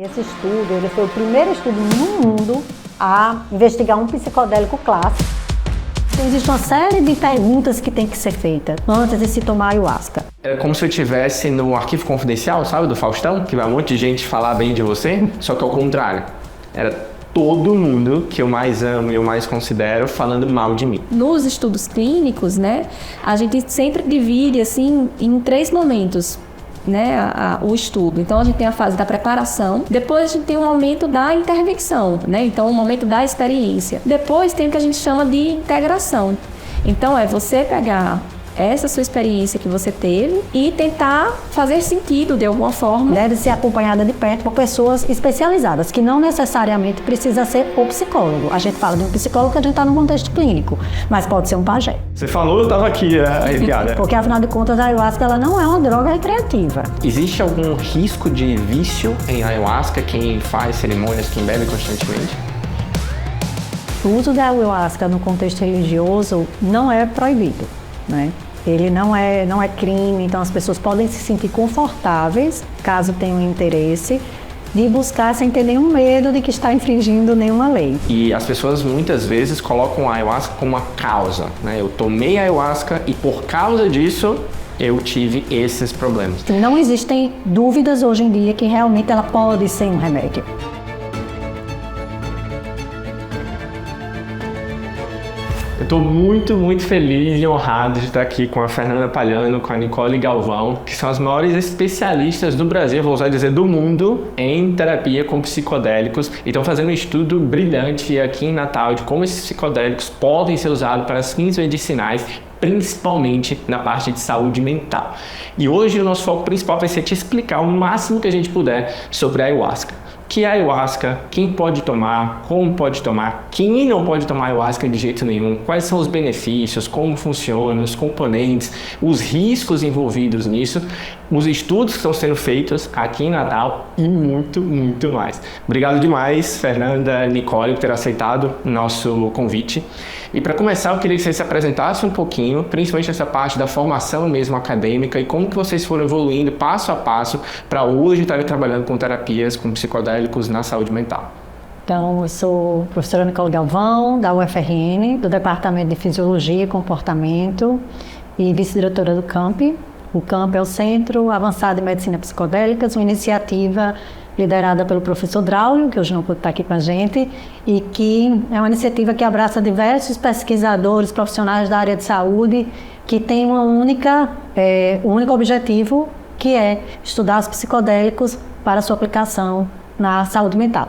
Esse estudo, ele foi o primeiro estudo no mundo a investigar um psicodélico clássico. Existe uma série de perguntas que tem que ser feita antes de se tomar ayahuasca. É como se eu estivesse no Arquivo Confidencial, sabe, do Faustão, que vai um monte de gente falar bem de você, só que ao contrário. Era todo mundo que eu mais amo e eu mais considero falando mal de mim. Nos estudos clínicos, né, a gente sempre divide assim em 3 momentos. Né, o estudo. Então a gente tem a fase da preparação, depois a gente tem o momento da intervenção, né? Então o momento da experiência. Depois tem o que a gente chama de integração. Então é você pegar essa sua experiência que você teve e tentar fazer sentido de alguma forma. Deve ser acompanhada de perto por pessoas especializadas, que não necessariamente precisa ser o psicólogo. A gente fala de um psicólogo que a gente está num contexto clínico, mas pode ser um pajé. Você falou, eu tava aqui arrepiada. Porque afinal de contas a ayahuasca ela não é uma droga recreativa. Existe algum risco de vício em ayahuasca, quem faz cerimônias, quem bebe constantemente? O uso da ayahuasca no contexto religioso não é proibido, né? Ele não é crime, então as pessoas podem se sentir confortáveis, caso tenham interesse, de buscar sem ter nenhum medo de que está infringindo nenhuma lei. E as pessoas muitas vezes colocam a ayahuasca como uma causa, né? Eu tomei ayahuasca e por causa disso eu tive esses problemas. Não existem dúvidas hoje em dia que realmente ela pode ser um remédio. Eu estou muito, muito feliz e honrado de estar aqui com a Fernanda Palhano, com a Nicole Galvão, que são as maiores especialistas do Brasil, vou usar dizer do mundo, em terapia com psicodélicos. E estão fazendo um estudo brilhante aqui em Natal de como esses psicodélicos podem ser usados para fins medicinais, principalmente na parte de saúde mental. E hoje o nosso foco principal vai ser te explicar o máximo que a gente puder sobre a ayahuasca. O que é ayahuasca, quem pode tomar, como pode tomar, quem não pode tomar ayahuasca de jeito nenhum, quais são os benefícios, como funciona, os componentes, os riscos envolvidos nisso, os estudos que estão sendo feitos aqui em Natal e muito, muito mais. Obrigado demais, Fernanda, Nicole, por ter aceitado o nosso convite. E para começar, eu queria que vocês se apresentassem um pouquinho, principalmente essa parte da formação mesmo acadêmica e como que vocês foram evoluindo passo a passo para hoje estarem trabalhando com terapias, com psicodélicos na saúde mental. Então, eu sou professora Nicole Galvão, da UFRN, do Departamento de Fisiologia e Comportamento e vice-diretora do CAMP. O CAMP é o Centro Avançado de Medicina Psicodélicas, uma iniciativa liderada pelo professor Draulio, que hoje não pode estar aqui com a gente, e que é uma iniciativa que abraça diversos pesquisadores, profissionais da área de saúde, que tem um único objetivo, que é estudar os psicodélicos para sua aplicação na saúde mental,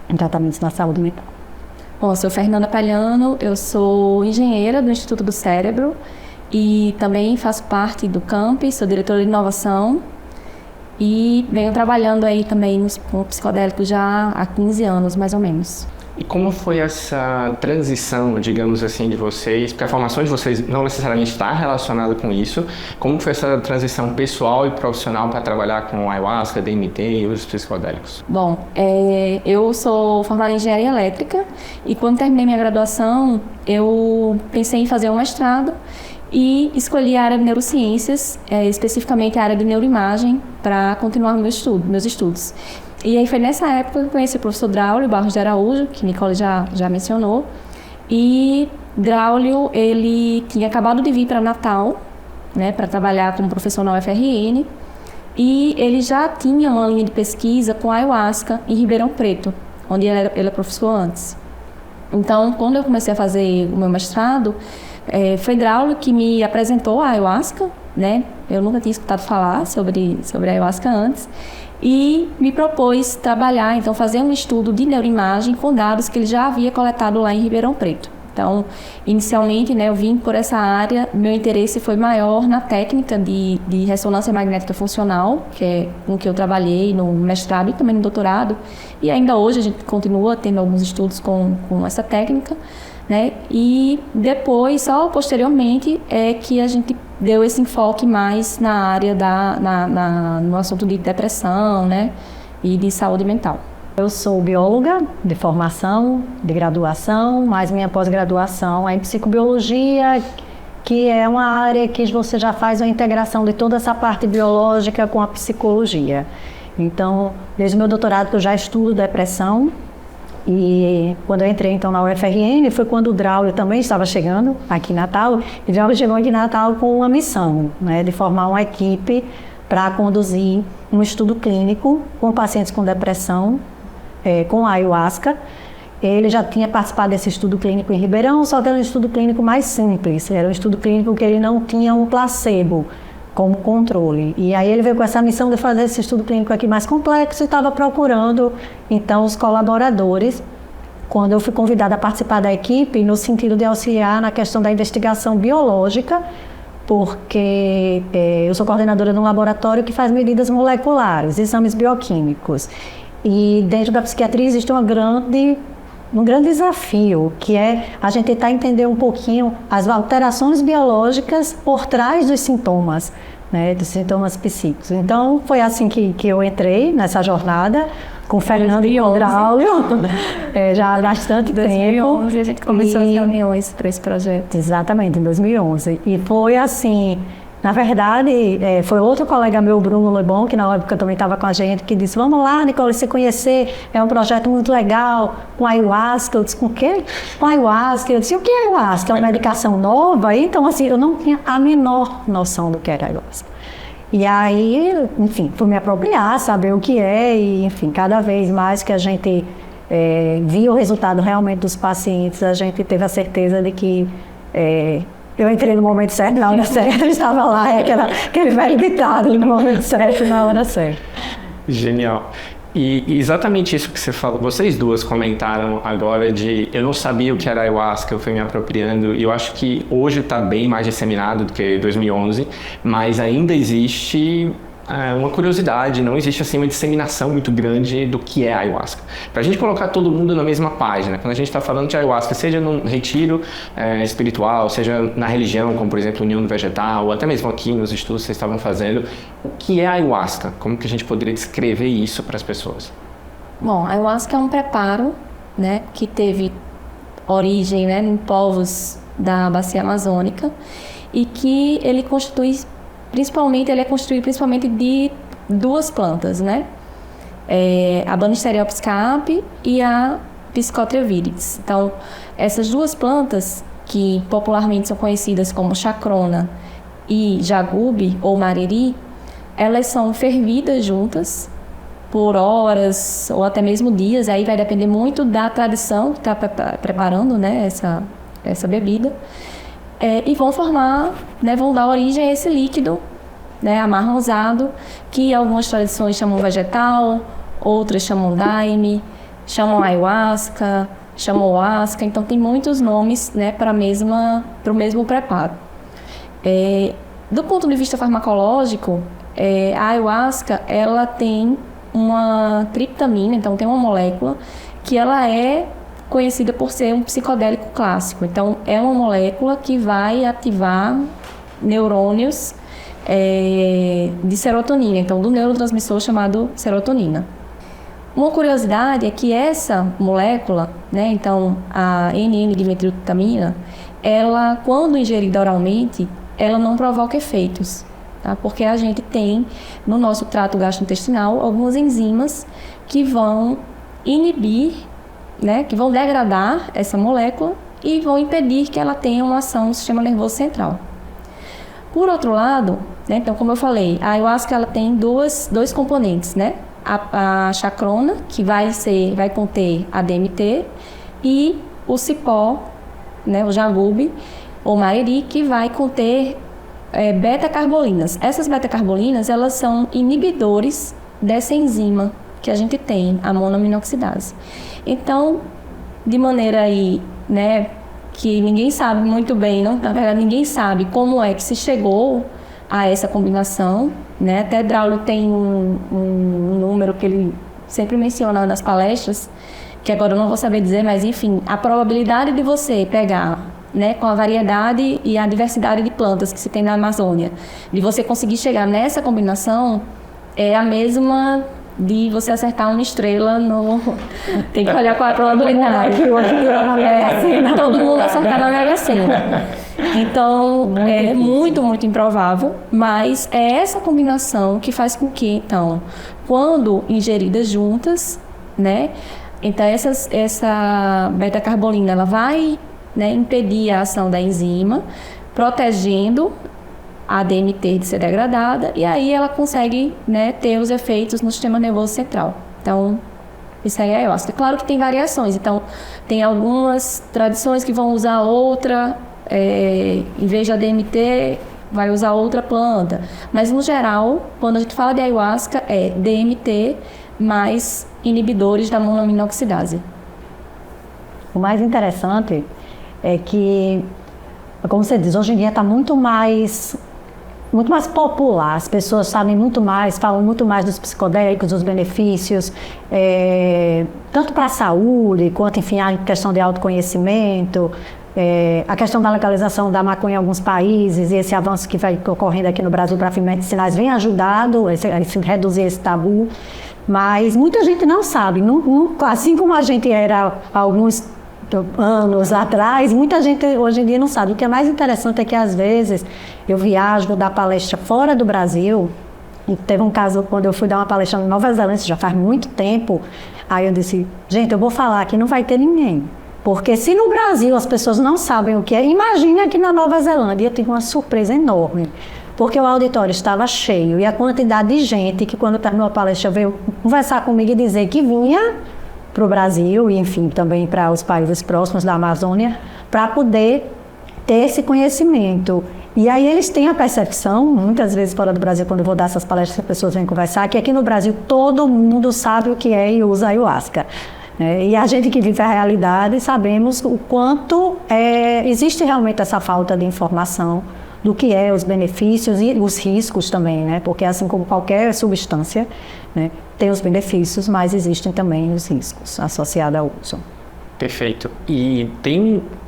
em tratamentos na saúde mental. Bom, eu sou Fernanda Palhano, eu sou engenheira do Instituto do Cérebro e também faço parte do CAMP, sou diretora de inovação e venho trabalhando aí também com psicodélicos já há 15 anos, mais ou menos. E como foi essa transição, digamos assim, de vocês? Porque a formação de vocês não necessariamente está relacionada com isso. Como foi essa transição pessoal e profissional para trabalhar com ayahuasca, DMT e outros psicodélicos? Bom, eu sou formada em engenharia elétrica e quando terminei minha graduação, eu pensei em fazer um mestrado e escolhi a área de neurociências, especificamente a área de neuroimagem, para continuar meus estudos. E aí foi nessa época que eu conheci o professor Draulio Barros de Araújo, que Nicole já mencionou. E Draulio, ele tinha acabado de vir para Natal, né, para trabalhar como professor na UFRN. E ele já tinha uma linha de pesquisa com ayahuasca em Ribeirão Preto, onde ele era professor antes. Então, quando eu comecei a fazer o meu mestrado, foi Draulio que me apresentou a ayahuasca, né? Eu nunca tinha escutado falar sobre a ayahuasca antes. E me propôs trabalhar, então fazer um estudo de neuroimagem com dados que ele já havia coletado lá em Ribeirão Preto. Então, inicialmente, né, eu vim por essa área, meu interesse foi maior na técnica de ressonância magnética funcional, que é com que eu trabalhei no mestrado e também no doutorado, e ainda hoje a gente continua tendo alguns estudos com essa técnica, né? E depois, só posteriormente, é que a gente deu esse enfoque mais na área no assunto de depressão, né? E de saúde mental. Eu sou bióloga de formação, de graduação, mas minha pós-graduação é em psicobiologia, que é uma área que você já faz a integração de toda essa parte biológica com a psicologia. Então, desde o meu doutorado eu já estudo depressão. E quando eu entrei então na UFRN, foi quando o Draulio também estava chegando aqui em Natal. E o Draulio chegou aqui em Natal com uma missão, né, de formar uma equipe para conduzir um estudo clínico com pacientes com depressão, com ayahuasca. Ele já tinha participado desse estudo clínico em Ribeirão, só que era um estudo clínico mais simples. Era um estudo clínico que ele não tinha um placebo como controle. E aí ele veio com essa missão de fazer esse estudo clínico aqui mais complexo e estava procurando, então, os colaboradores, quando eu fui convidada a participar da equipe, no sentido de auxiliar na questão da investigação biológica, porque eu sou coordenadora de um laboratório que faz medidas moleculares, exames bioquímicos. E dentro da psiquiatria existe um grande desafio, que é a gente tentar entender um pouquinho as alterações biológicas por trás dos sintomas, né, dos sintomas psíquicos. Então, foi assim que eu entrei nessa jornada, com o Fernando e o Draulio, já há bastante tempo. Em 2011 a gente começou as reuniões para esse projeto. Exatamente, em 2011. E foi assim, na verdade, foi outro colega meu, Bruno Lebon, que na época também estava com a gente, que disse, vamos lá, Nicole, se conhecer, é um projeto muito legal, com ayahuasca. Eu disse, com o quê? Com ayahuasca. Eu disse, o que é ayahuasca? É uma medicação nova? Então, assim, eu não tinha a menor noção do que era ayahuasca. E aí, enfim, fui me apropriar, saber o que é, e, enfim, cada vez mais que a gente via o resultado realmente dos pacientes, a gente teve a certeza de que eu entrei no momento certo, na hora certa, eu estava lá, aquele velho ditado, no momento certo, na hora certa. Genial. E exatamente isso que você falou, vocês duas comentaram agora de eu não sabia o que era ayahuasca, eu fui me apropriando, e eu acho que hoje está bem mais disseminado do que 2011, mas ainda existe uma curiosidade, não existe assim uma disseminação muito grande do que é ayahuasca. Para a gente colocar todo mundo na mesma página, quando a gente está falando de ayahuasca, seja num retiro espiritual, seja na religião, como por exemplo União Vegetal, ou até mesmo aqui nos estudos que vocês estavam fazendo, o que é ayahuasca? Como que a gente poderia descrever isso para as pessoas? Bom, a ayahuasca é um preparo, né, que teve origem, né, em povos da bacia amazônica e que ele é constituído principalmente de duas plantas, né? A Banisteriopsis psicape e a Psychotria viridis. Então, essas duas plantas, que popularmente são conhecidas como chacrona e jagube ou mariri, elas são fervidas juntas por horas ou até mesmo dias, aí vai depender muito da tradição que está preparando, né, essa bebida. E vão formar, né, vão dar origem a esse líquido, né, amarronzado, que algumas tradições chamam vegetal, outras chamam daime, chamam ayahuasca, chamam oasca, então tem muitos nomes, né, para o mesmo preparo. Do ponto de vista farmacológico, a ayahuasca ela tem uma triptamina, então tem uma molécula que ela é conhecida por ser um psicodélico clássico. Então, é uma molécula que vai ativar neurônios de serotonina, então do neurotransmissor chamado serotonina. Uma curiosidade é que essa molécula, né, então a NN-dimetiltriptamina, ela, quando ingerida oralmente, ela não provoca efeitos, tá? Porque a gente tem no nosso trato gastrointestinal algumas enzimas que vão inibir, né, que vão degradar essa molécula e vão impedir que ela tenha uma ação no sistema nervoso central. Por outro lado, né, então como eu falei, a ayahuasca ela tem dois componentes, né? A chacrona, que vai conter a DMT, e o cipó, né, o jagube ou mariri, que vai conter beta-carbolinas. Essas beta-carbolinas, elas são inibidores dessa enzima que a gente tem, a monoaminoxidase. Então, de maneira aí, né, que ninguém sabe muito bem, não, na verdade ninguém sabe como é que se chegou a essa combinação, né? Até Draulio tem um número que ele sempre menciona nas palestras, que agora eu não vou saber dizer, mas enfim, a probabilidade de você pegar, né, com a variedade e a diversidade de plantas que se tem na Amazônia, de você conseguir chegar nessa combinação é a mesma de você acertar uma estrela no... Tem que olhar qual é a probabilidade. Todo mundo acertar na Mega Sena. Então, é muito, muito improvável, mas é essa combinação que faz com que, então, quando ingeridas juntas, né? Então, essa beta-carbolina, ela vai, né, impedir a ação da enzima, protegendo a DMT de ser degradada, e aí ela consegue, né, ter os efeitos no sistema nervoso central. Então, isso aí é a ayahuasca. Claro que tem variações, então tem algumas tradições que vão usar outra, em vez da DMT, vai usar outra planta. Mas, no geral, quando a gente fala de ayahuasca, é DMT mais inibidores da monoaminoxidase. O mais interessante é que, como você diz, hoje em dia está muito mais popular, as pessoas sabem muito mais, falam muito mais dos psicodélicos, dos benefícios, tanto para a saúde, quanto, enfim, a questão de autoconhecimento, a questão da legalização da maconha em alguns países e esse avanço que vai ocorrendo aqui no Brasil para fins medicinais vem ajudado a reduzir esse tabu, mas muita gente não sabe, assim como a gente era há alguns anos atrás, muita gente hoje em dia não sabe. O que é mais interessante é que às vezes eu viajo, vou dar palestra fora do Brasil, e teve um caso quando eu fui dar uma palestra na Nova Zelândia, já faz muito tempo, aí eu disse, gente, eu vou falar que não vai ter ninguém, porque se no Brasil as pessoas não sabem o que é, imagine aqui na Nova Zelândia. Eu tive uma surpresa enorme, porque o auditório estava cheio, e a quantidade de gente que quando terminou a palestra veio conversar comigo e dizer que vinha para o Brasil e, enfim, também para os países próximos da Amazônia, para poder ter esse conhecimento. E aí eles têm a percepção, muitas vezes fora do Brasil, quando eu vou dar essas palestras, as pessoas vêm conversar, que aqui no Brasil todo mundo sabe o que é e usa ayahuasca. E a gente que vive a realidade sabemos o quanto existe realmente essa falta de informação do que é os benefícios e os riscos também, né? Porque assim como qualquer substância, né, tem os benefícios, mas existem também os riscos associados ao uso. Perfeito. E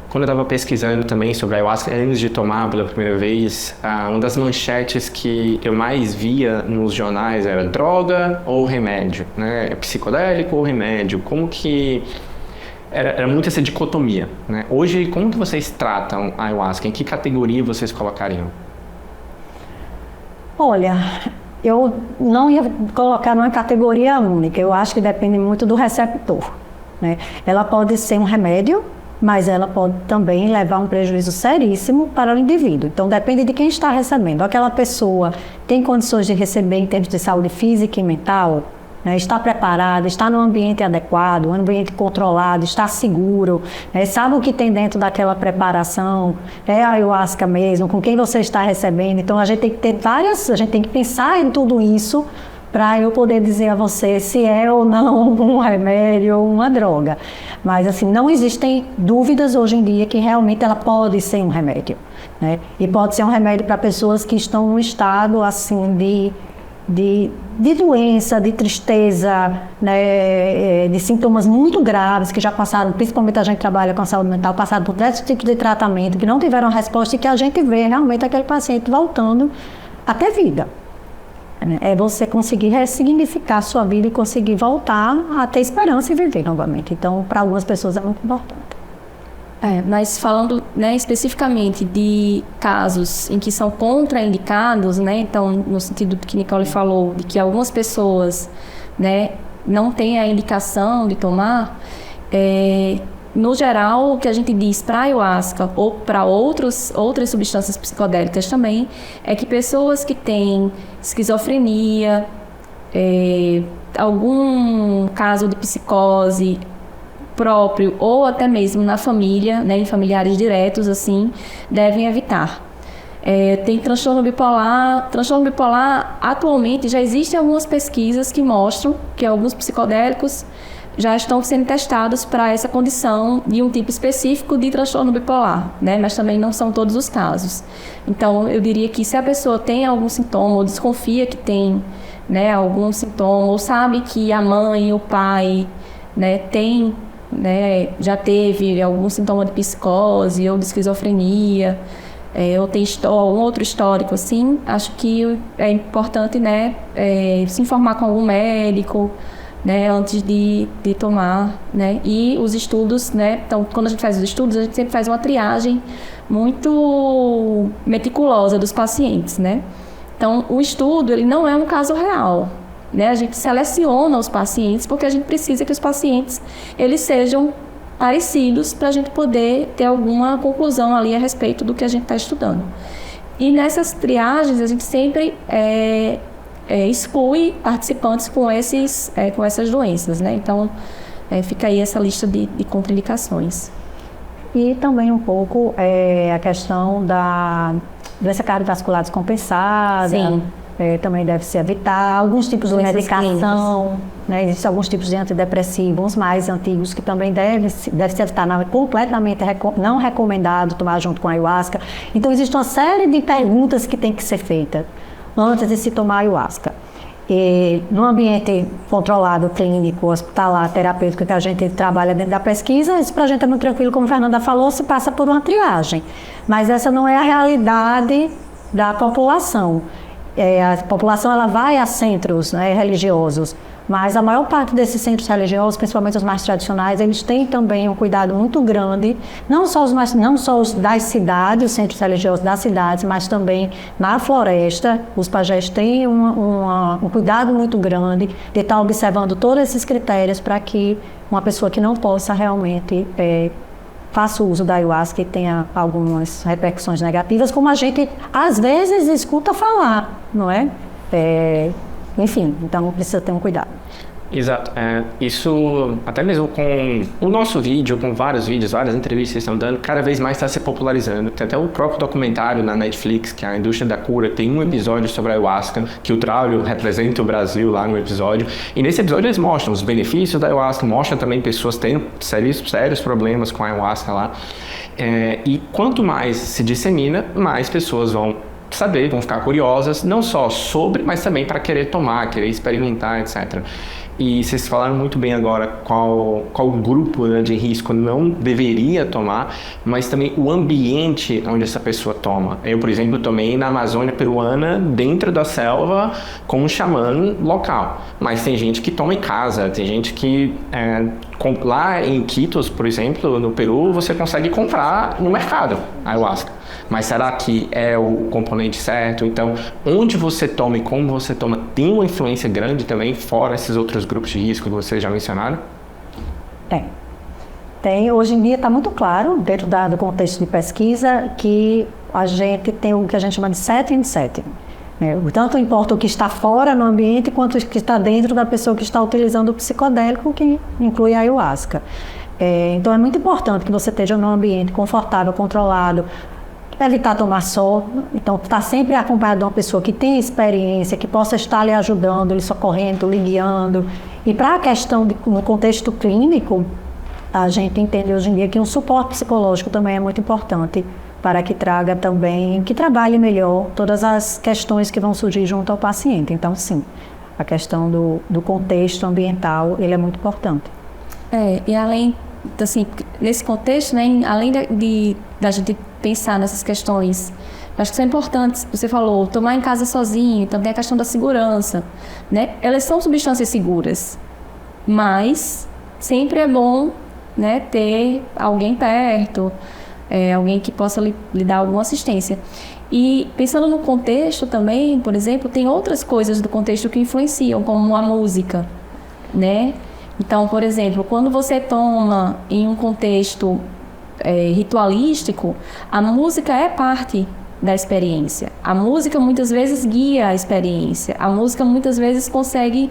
quando eu estava pesquisando também sobre a ayahuasca, antes de tomar pela primeira vez, uma das manchetes que eu mais via nos jornais era droga ou remédio, né? Psicodélico ou remédio. Como que... Era muito essa dicotomia, né? Hoje, como que vocês tratam a ayahuasca? Em que categoria vocês colocariam? Olha, eu não ia colocar numa categoria única. Eu acho que depende muito do receptor, né? Ela pode ser um remédio, mas ela pode também levar um prejuízo seríssimo para o indivíduo. Então, depende de quem está recebendo. Aquela pessoa tem condições de receber em termos de saúde física e mental, né? Está preparada, está no ambiente adequado, um ambiente controlado, está seguro, né? Sabe o que tem dentro daquela preparação, é a ayahuasca mesmo, com quem você está recebendo. Então, a gente tem que ter a gente tem que pensar em tudo isso para eu poder dizer a você se é ou não um remédio ou uma droga. Mas, assim, não existem dúvidas hoje em dia que realmente ela pode ser um remédio, né? E pode ser um remédio para pessoas que estão num estado, assim, de doença, de tristeza, né, de sintomas muito graves, que já passaram, principalmente a gente trabalha com a saúde mental, passaram por diversos tipos de tratamento, que não tiveram resposta e que a gente vê realmente aquele paciente voltando a ter vida. É você conseguir ressignificar a sua vida e conseguir voltar a ter esperança e viver novamente. Então, para algumas pessoas é muito importante. Mas falando, né, especificamente de casos em que são contraindicados, né, então no sentido que Nicole falou, de que algumas pessoas, né, não têm a indicação de tomar, no geral o que a gente diz para a ayahuasca ou para outras substâncias psicodélicas também, é que pessoas que têm esquizofrenia, algum caso de psicose próprio ou até mesmo na família, né, em familiares diretos, assim, devem evitar. Tem transtorno bipolar. Transtorno bipolar, atualmente, já existem algumas pesquisas que mostram que alguns psicodélicos já estão sendo testados para essa condição de um tipo específico de transtorno bipolar, né, mas também não são todos os casos. Então, eu diria que se a pessoa tem algum sintoma ou desconfia que tem, né, algum sintoma, ou sabe que a mãe, o pai, né, tem, né, já teve algum sintoma de psicose ou de esquizofrenia, ou tem um outro histórico, assim, acho que é importante, né, se informar com algum médico, né, antes de tomar, né, e os estudos, né, então quando a gente faz os estudos, a gente sempre faz uma triagem muito meticulosa dos pacientes, né. Então, o estudo, ele não é um caso real, né? A gente seleciona os pacientes porque a gente precisa que os pacientes eles sejam parecidos para a gente poder ter alguma conclusão ali a respeito do que a gente está estudando. E nessas triagens a gente sempre exclui participantes com essas doenças, né? Então fica aí essa lista de contraindicações. E também um pouco a questão da doença cardiovascular descompensada. Sim. Também deve se evitar alguns tipos de medicação, né? Existem alguns tipos de antidepressivos mais antigos que também deve se evitar, completamente não recomendado tomar junto com a ayahuasca. Então existe uma série de perguntas que tem que ser feita antes de se tomar ayahuasca. E no ambiente controlado, clínico, hospitalar, terapêutico que a gente trabalha dentro da pesquisa, isso para a gente é muito tranquilo, como a Fernanda falou, se passa por uma triagem. Mas essa não é a realidade da população. A população ela vai a centros, né, religiosos, mas a maior parte desses centros religiosos, principalmente os mais tradicionais, eles têm também um cuidado muito grande, não só os das cidades, os centros religiosos das cidades, mas também na floresta. Os pajés têm um cuidado muito grande de estar observando todos esses critérios para que uma pessoa que não possa realmente faça uso da ayahuasca e tenha algumas repercussões negativas, como a gente às vezes escuta falar, não é? Enfim, então precisa ter um cuidado. Exato. Isso, até mesmo com o nosso vídeo, com vários vídeos, várias entrevistas que estão dando, cada vez mais está se popularizando. Tem até o próprio documentário na Netflix, que é a Indústria da Cura, tem um episódio sobre a ayahuasca, que o Traulio representa o Brasil lá no episódio. E nesse episódio eles mostram os benefícios da ayahuasca, mostram também pessoas tendo sérios problemas com a ayahuasca lá. E quanto mais se dissemina, mais pessoas vão saber, vão ficar curiosas, não só sobre, mas também para querer tomar, querer experimentar, etc. E vocês falaram muito bem agora qual grupo, né, de risco não deveria tomar, mas também o ambiente onde essa pessoa toma. Eu, por exemplo, tomei na Amazônia peruana, dentro da selva, com um xamã local. Mas tem gente que toma em casa, tem gente que... lá em Iquitos, por exemplo, no Peru, você consegue comprar no mercado a ayahuasca. Mas será que é o componente certo? Então, onde você toma e como você toma tem uma influência grande também, fora esses outros grupos de risco que vocês já mencionaram? Tem. Hoje em dia está muito claro, dentro do contexto de pesquisa, que a gente tem o que a gente chama de setting. Tanto importa o que está fora no ambiente, quanto o que está dentro da pessoa que está utilizando o psicodélico, que inclui a ayahuasca. Então é muito importante que você esteja num ambiente confortável, controlado, evitar tomar sol, então estar sempre acompanhado de uma pessoa que tem experiência, que possa estar lhe ajudando, lhe socorrendo, lhe guiando. E para a questão no contexto clínico, a gente entende hoje em dia que um suporte psicológico também é muito importante para que traga também, que trabalhe melhor todas as questões que vão surgir junto ao paciente. Então, sim, a questão do contexto ambiental, ele é muito importante. E além, assim, nesse contexto, né, além da gente pensar nessas questões, acho que são importantes, você falou, tomar em casa sozinho, também a questão da segurança, né? Elas são substâncias seguras, mas sempre é bom, né, ter alguém perto, alguém que possa lhe dar alguma assistência. E pensando no contexto também, por exemplo, tem outras coisas do contexto que influenciam, como a música, né? Então, por exemplo, quando você toma em um contexto ritualístico, a música é parte da experiência. A música muitas vezes guia a experiência. A música muitas vezes consegue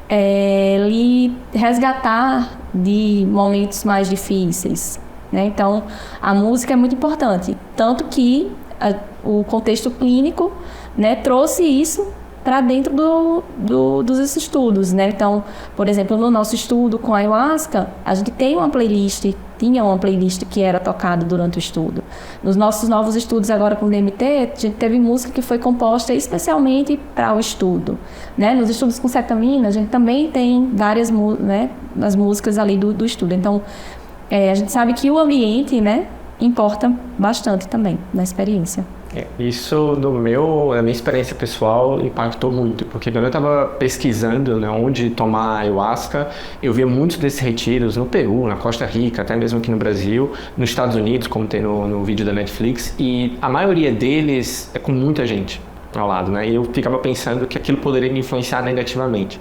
lhe resgatar de momentos mais difíceis, né? Então, a música é muito importante. Tanto que o contexto clínico, né, trouxe isso para dentro dos estudos, né? Então, por exemplo, no nosso estudo com a ayahuasca, a gente tinha uma playlist que era tocada durante o estudo. Nos nossos novos estudos agora com o DMT, a gente teve música que foi composta especialmente para o estudo, né? Nos estudos com cetamina, a gente também tem várias, né, as músicas ali do estudo. Então, a gente sabe que o ambiente, né, importa bastante também na experiência. Isso, na minha experiência pessoal, impactou muito, porque quando eu estava pesquisando, né, onde tomar ayahuasca, eu via muitos desses retiros no Peru, na Costa Rica, até mesmo aqui no Brasil, nos Estados Unidos, como tem no vídeo da Netflix, e a maioria deles é com muita gente. ao lado, né? E eu ficava pensando que aquilo poderia me influenciar negativamente.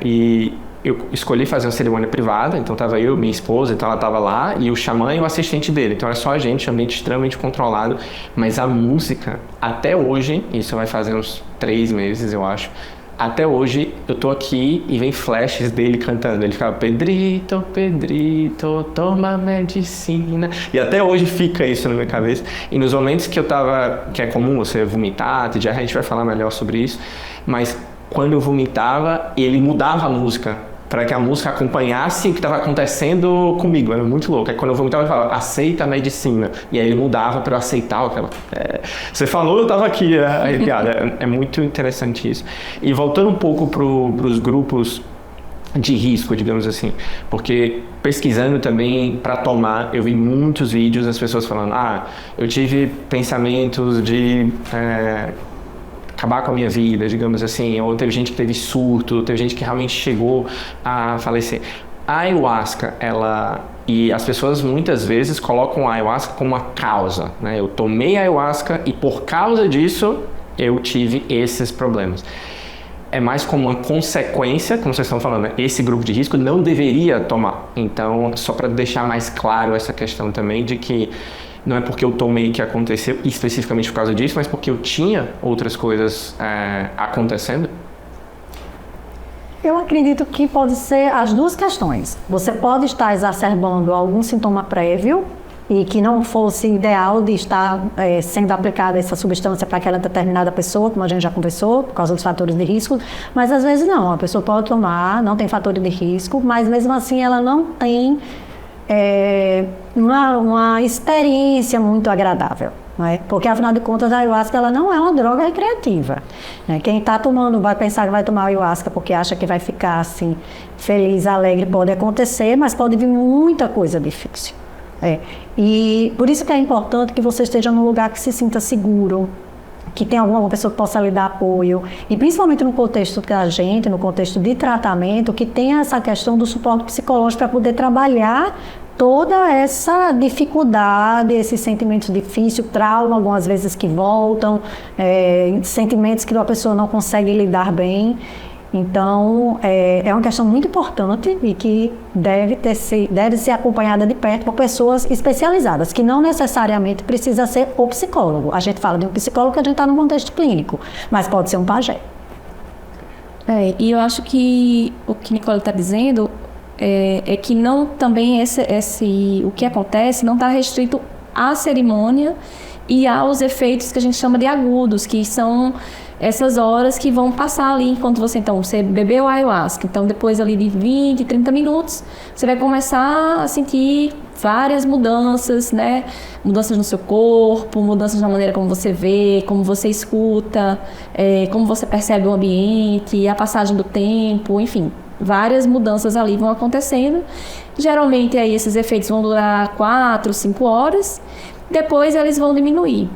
E eu escolhi fazer uma cerimônia privada, então estava eu, minha esposa, então ela estava lá, e o xamã e o assistente dele. Então era só a gente, ambiente extremamente controlado. Mas a música, até hoje, isso vai fazer uns 3 meses, eu acho, até hoje eu tô aqui e vem flashes dele cantando. Ele ficava, Pedrito, Pedrito, toma medicina. E até hoje fica isso na minha cabeça. E nos momentos que eu tava, que é comum você vomitar, já a gente vai falar melhor sobre isso, mas quando eu vomitava, ele mudava a música para que a música acompanhasse o que estava acontecendo comigo. Era muito louco. Aí quando eu vomitava, ele falava, aceita a medicina. E aí ele mudava para eu aceitar aquela... Você falou, eu estava aqui arrepiado. É muito interessante isso. E voltando um pouco para os grupos de risco, digamos assim, porque pesquisando também para tomar, eu vi muitos vídeos das pessoas falando, eu tive pensamentos de... acabar com a minha vida, digamos assim, ou teve gente que teve surto, teve gente que realmente chegou a falecer. A ayahuasca, e as pessoas muitas vezes colocam a ayahuasca como uma causa, né? Eu tomei a ayahuasca e por causa disso eu tive esses problemas. É mais como uma consequência, como vocês estão falando, né? Esse grupo de risco não deveria tomar. Então, só para deixar mais claro essa questão também de que não é porque eu tomei que aconteceu especificamente por causa disso, mas porque eu tinha outras coisas acontecendo? Eu acredito que pode ser as duas questões. Você pode estar exacerbando algum sintoma prévio e que não fosse ideal de estar sendo aplicada essa substância para aquela determinada pessoa, como a gente já conversou, por causa dos fatores de risco, mas às vezes não. A pessoa pode tomar, não tem fatores de risco, mas mesmo assim ela não tem uma experiência muito agradável, né? Porque afinal de contas a ayahuasca ela não é uma droga recreativa, né? Quem está tomando vai pensar que vai tomar ayahuasca porque acha que vai ficar assim feliz, alegre, pode acontecer, mas pode vir muita coisa difícil. E por isso que é importante que você esteja num lugar que se sinta seguro, que tem alguma pessoa que possa lhe dar apoio, e principalmente no contexto da gente, no contexto de tratamento, que tenha essa questão do suporte psicológico para poder trabalhar toda essa dificuldade, esses sentimentos difíceis, trauma algumas vezes que voltam, sentimentos que a pessoa não consegue lidar bem. Então, é uma questão muito importante e que deve ser acompanhada de perto por pessoas especializadas, que não necessariamente precisa ser o psicólogo. A gente fala de um psicólogo que a gente está no contexto clínico, mas pode ser um pajé. E eu acho que o que Nicole está dizendo é que não também o que acontece não está restrito à cerimônia e aos efeitos que a gente chama de agudos, que são essas horas que vão passar ali enquanto você bebeu a ayahuasca. Então, depois ali de 20, 30 minutos, você vai começar a sentir várias mudanças, né? Mudanças no seu corpo, mudanças na maneira como você vê, como você escuta, como você percebe o ambiente, a passagem do tempo, enfim. Várias mudanças ali vão acontecendo. Geralmente, aí, esses efeitos vão durar 4, 5 horas. Depois, eles vão diminuir.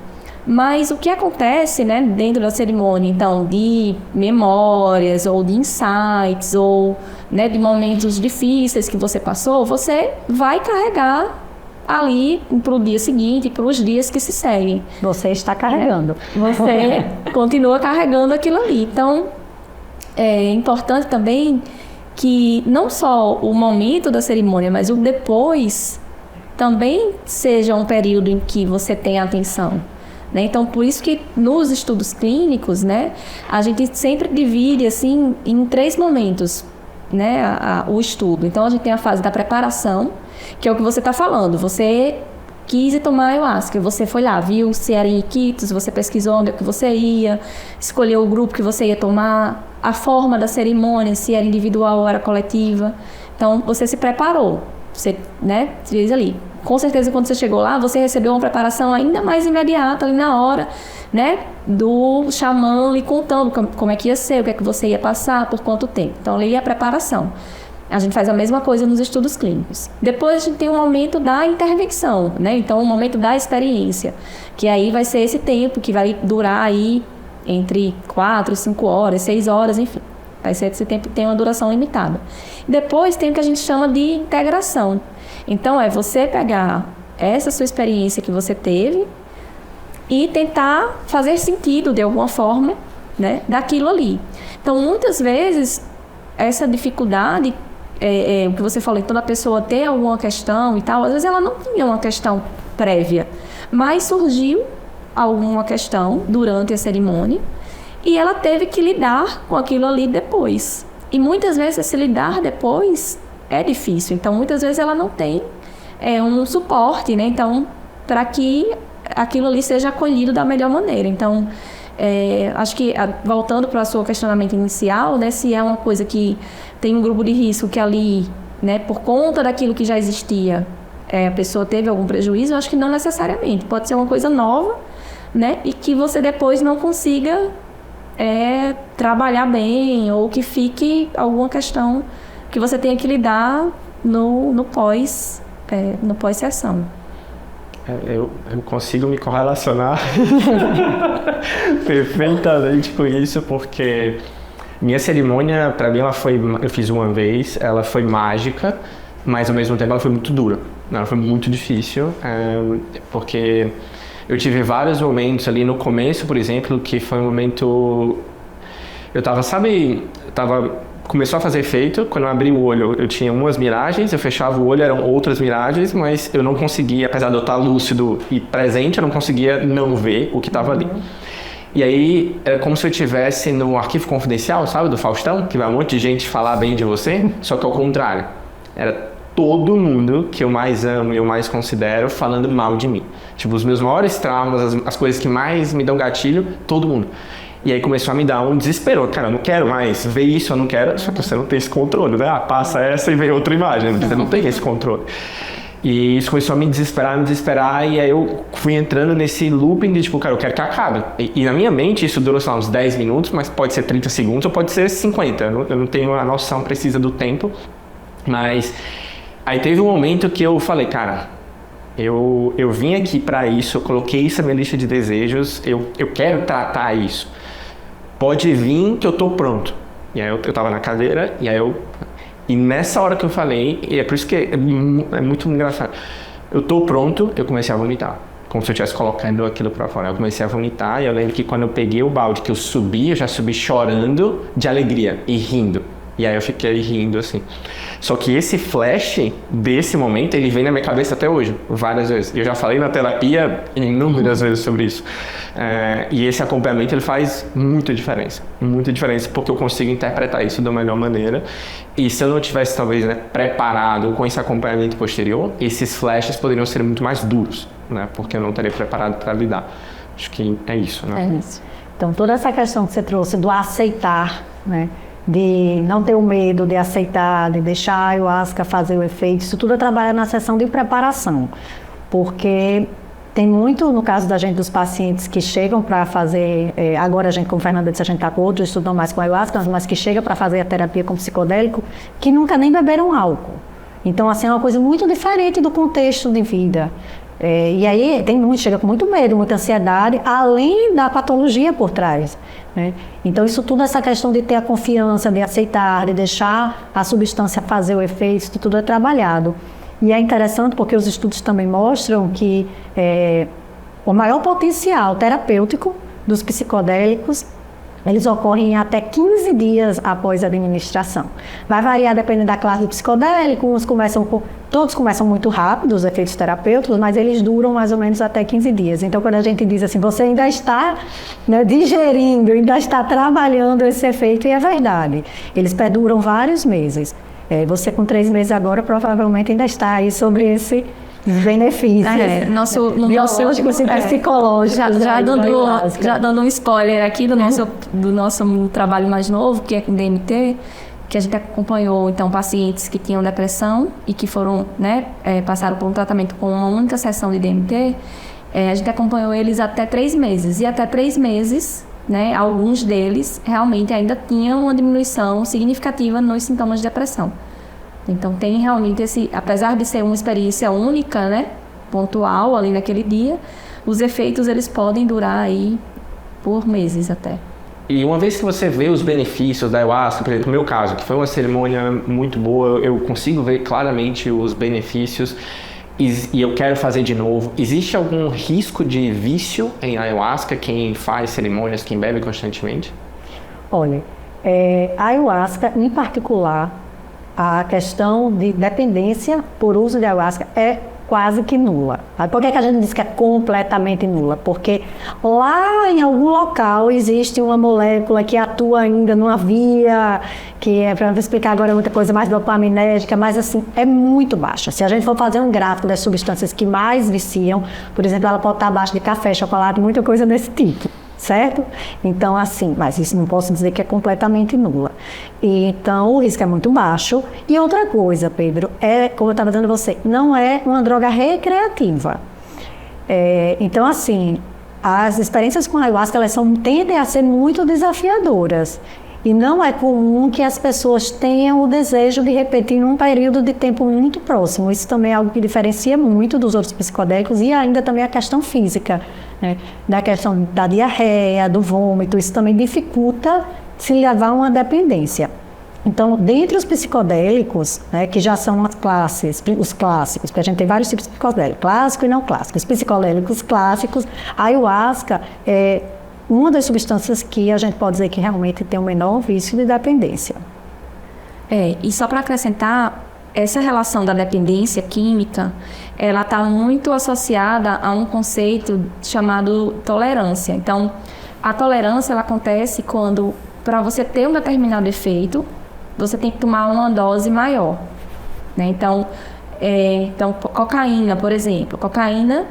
Mas o que acontece, né, dentro da cerimônia, então, de memórias ou de insights ou, né, de momentos difíceis que você passou, você vai carregar ali para o dia seguinte, para os dias que se seguem. Você está carregando. Você continua carregando aquilo ali. Então, é importante também que não só o momento da cerimônia, mas o depois também seja um período em que você tenha atenção. Então, por isso que nos estudos clínicos, né, a gente sempre divide assim, em 3 momentos, né, o estudo. Então, a gente tem a fase da preparação, que é o que você está falando. Você quis tomar ayahuasca, você foi lá, viu se era em Iquitos, você pesquisou onde é que você ia, escolheu o grupo que você ia tomar, a forma da cerimônia, se era individual ou era coletiva. Então, você se preparou, você, né, fez ali. Com certeza, quando você chegou lá, você recebeu uma preparação ainda mais imediata, ali na hora, né, do xamã lhe contando como é que ia ser, o que é que você ia passar, por quanto tempo. Então, ali é a preparação. A gente faz a mesma coisa nos estudos clínicos. Depois, a gente tem o momento da intervenção, né, então, o momento da experiência, que aí vai ser esse tempo que vai durar aí entre 4, 5 horas, 6 horas, enfim. Vai ser esse tempo que tem uma duração limitada. Depois, tem o que a gente chama de integração. Então, é você pegar essa sua experiência que você teve e tentar fazer sentido de alguma forma, né, daquilo ali. Então, muitas vezes, essa dificuldade, o que você falou, então, da pessoa ter alguma questão e tal, às vezes ela não tinha uma questão prévia, mas surgiu alguma questão durante a cerimônia e ela teve que lidar com aquilo ali depois. E muitas vezes esse lidar depois é difícil. Então, muitas vezes ela não tem um suporte, né? Então, para que aquilo ali seja acolhido da melhor maneira. Então, acho que, voltando para o seu questionamento inicial, né, se é uma coisa que tem um grupo de risco que ali, né, por conta daquilo que já existia, a pessoa teve algum prejuízo, eu acho que não necessariamente. Pode ser uma coisa nova, né, e que você depois não consiga trabalhar bem, ou que fique alguma questão que você tenha que lidar no pós-sessão. Eu consigo me correlacionar perfeitamente com isso, porque minha cerimônia, para mim, eu fiz uma vez, ela foi mágica, mas ao mesmo tempo ela foi muito dura. Ela foi muito difícil, porque eu tive vários momentos ali no começo, por exemplo, que foi um momento... Começou a fazer efeito, quando eu abri o olho eu tinha umas miragens, eu fechava o olho, eram outras miragens, mas eu não conseguia, apesar de eu estar lúcido e presente, eu não conseguia não ver o que estava ali. E aí, era como se eu estivesse no arquivo confidencial, sabe, do Faustão, que vai um monte de gente falar bem de você, só que ao contrário. Era todo mundo que eu mais amo e eu mais considero falando mal de mim. Tipo, os meus maiores traumas, as coisas que mais me dão gatilho, todo mundo. E aí começou a me dar um desespero. Cara, eu não quero mais ver isso, eu não quero. Só que você não tem esse controle, né? Passa essa e vem outra imagem. Você não tem esse controle. E isso começou a me desesperar. E aí eu fui entrando nesse looping de tipo, cara, eu quero que acabe. E na minha mente isso durou, sei lá, uns 10 minutos, mas pode ser 30 segundos ou pode ser 50. Eu não tenho a noção precisa do tempo. Mas aí teve um momento que eu falei, cara, eu vim aqui pra isso, eu coloquei isso na minha lista de desejos, eu quero tratar isso. Pode vir que eu tô pronto. E aí eu tava na cadeira, e nessa hora que eu falei, e é por isso que é muito engraçado, eu tô pronto, eu comecei a vomitar. Como se eu estivesse colocando aquilo pra fora. Eu comecei a vomitar, e eu lembro que quando eu peguei o balde, que eu já subi chorando de alegria e rindo. E aí eu fiquei rindo assim. Só que esse flash desse momento, ele vem na minha cabeça até hoje, várias vezes. Eu já falei na terapia inúmeras vezes sobre isso. E esse acompanhamento, ele faz muita diferença, porque eu consigo interpretar isso da melhor maneira. E se eu não tivesse, talvez, né, preparado com esse acompanhamento posterior, esses flashes poderiam ser muito mais duros, né, porque eu não estaria preparado para lidar. Acho que é isso, né? É isso. Então, toda essa questão que você trouxe do aceitar, né, de não ter o medo de aceitar, de deixar a ayahuasca fazer o efeito, isso tudo é trabalhado na sessão de preparação, porque tem muito, no caso da gente, dos pacientes que chegam para fazer, agora a gente, como Fernanda disse, a gente está com outros, estudam mais com ayahuasca, mas que chega para fazer a terapia com psicodélico, que nunca nem beberam álcool. Então, assim, é uma coisa muito diferente do contexto de vida. E aí chega com muito medo, muita ansiedade, além da patologia por trás, né? Então isso tudo, essa questão de ter a confiança, de aceitar, de deixar a substância fazer o efeito, isso tudo é trabalhado. E é interessante porque os estudos também mostram que o maior potencial terapêutico dos psicodélicos, eles ocorrem até 15 dias após a administração. Vai variar dependendo da classe do psicodélico, todos começam muito rápido, os efeitos terapêuticos, mas eles duram mais ou menos até 15 dias. Então, quando a gente diz assim, você ainda está, né, digerindo, ainda está trabalhando esse efeito, e é verdade. Eles perduram vários meses. Você com 3 meses agora, provavelmente ainda está aí sobre esse benefícios biológicos e psicológicos. Já dando um spoiler aqui do nosso trabalho mais novo, que é com DMT, que a gente acompanhou então pacientes que tinham depressão e que foram, né, passaram por um tratamento com uma única sessão de DMT. A gente acompanhou eles até 3 meses. E até 3 meses, né, alguns deles realmente ainda tinham uma diminuição significativa nos sintomas de depressão. Então tem realmente apesar de ser uma experiência única, né, pontual ali naquele dia, os efeitos eles podem durar aí por meses até. E uma vez que você vê os benefícios da ayahuasca, por exemplo, no meu caso, que foi uma cerimônia muito boa, eu consigo ver claramente os benefícios. e eu quero fazer de novo, existe algum risco de vício em ayahuasca, quem faz cerimônias, quem bebe constantemente? Olha, a ayahuasca, em particular, a questão de dependência por uso de ayahuasca é quase que nula. Por que a gente diz que é completamente nula? Porque lá em algum local existe uma molécula que atua ainda numa via, que é, para explicar agora, muita coisa mais dopaminérgica, mas assim, é muito baixa. Se a gente for fazer um gráfico das substâncias que mais viciam, por exemplo, ela pode estar abaixo de café, chocolate, muita coisa desse tipo. Certo? Então, assim, mas isso não posso dizer que é completamente nula. E, então, o risco é muito baixo. E outra coisa, Pedro, como eu estava dizendo a você, não é uma droga recreativa. Então, assim, as experiências com ayahuasca, elas tendem a ser muito desafiadoras. E não é comum que as pessoas tenham o desejo de repetir num período de tempo muito próximo. Isso também é algo que diferencia muito dos outros psicodélicos e ainda também a questão física, né? Da questão da diarreia, do vômito, isso também dificulta se levar a uma dependência. Então, dentre os psicodélicos, né, que já são as classes, os clássicos, porque a gente tem vários tipos de psicodélicos, clássico e não clássico. Os psicodélicos clássicos, a ayahuasca é uma das substâncias que a gente pode dizer que realmente tem o menor vício de dependência. E só para acrescentar, essa relação da dependência química, ela está muito associada a um conceito chamado tolerância. Então, a tolerância ela acontece quando, para você ter um determinado efeito, você tem que tomar uma dose maior, né? Então, cocaína, por exemplo. Cocaína,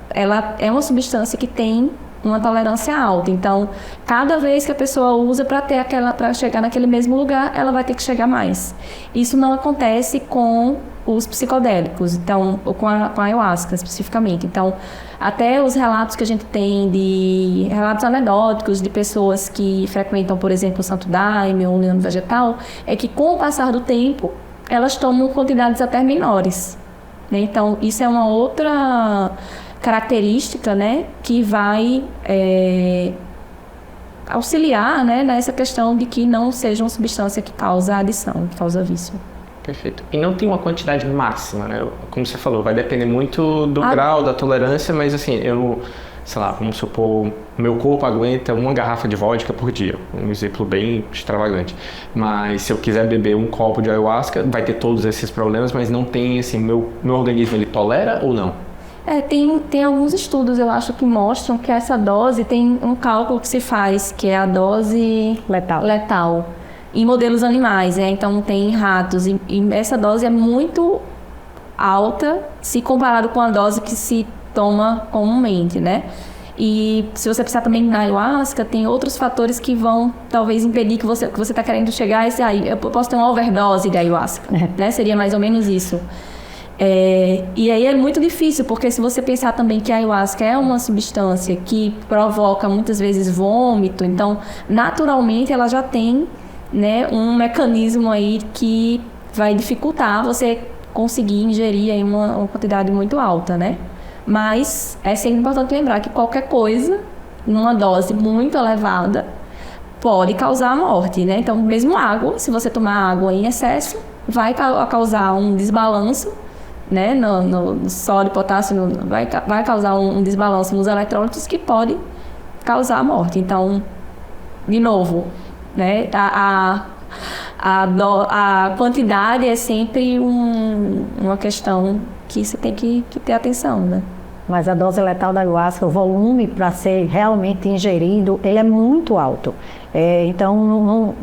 ela é uma substância que tem uma tolerância alta. Então, cada vez que a pessoa usa para chegar naquele mesmo lugar, ela vai ter que chegar mais. Isso não acontece com os psicodélicos, então, ou com a ayahuasca especificamente. Então, até os relatos que a gente tem relatos anedóticos de pessoas que frequentam, por exemplo, o Santo Daime ou o União Vegetal, é que com o passar do tempo, elas tomam quantidades até menores, né? Então, isso é uma outra característica, né, que vai auxiliar, né, nessa questão de que não seja uma substância que causa adição, que causa vício. Perfeito. E não tem uma quantidade máxima, né? Como você falou, vai depender muito do grau da tolerância, mas assim, sei lá, vamos supor, meu corpo aguenta uma garrafa de vodka por dia. Um exemplo bem extravagante. Mas se eu quiser beber um copo de ayahuasca, vai ter todos esses problemas, mas não tem, assim, meu organismo, ele tolera ou não? Tem alguns estudos, eu acho, que mostram que essa dose tem um cálculo que se faz, que é a dose letal em modelos animais, né? Então tem ratos, e essa dose é muito alta se comparado com a dose que se toma comumente, né? E se você precisar também na ayahuasca, tem outros fatores que vão talvez impedir que você está querendo chegar a esse aí. Eu posso ter uma overdose de ayahuasca, né? Seria mais ou menos isso. E aí é muito difícil, porque se você pensar também que a ayahuasca é uma substância que provoca muitas vezes vômito, então naturalmente ela já tem, né, um mecanismo aí que vai dificultar você conseguir ingerir aí uma quantidade muito alta, né? Mas é sempre importante lembrar que qualquer coisa, numa dose muito elevada, pode causar a morte, né? Então, mesmo água, se você tomar água em excesso, vai causar um desbalanço, né, no sódio, potássio, vai causar um desbalanço nos eletrólitos que pode causar a morte. Então, de novo, né, a quantidade é sempre uma questão que você tem que ter atenção, né? Mas a dose letal da ayahuasca, o volume para ser realmente ingerido, ele é muito alto. Então,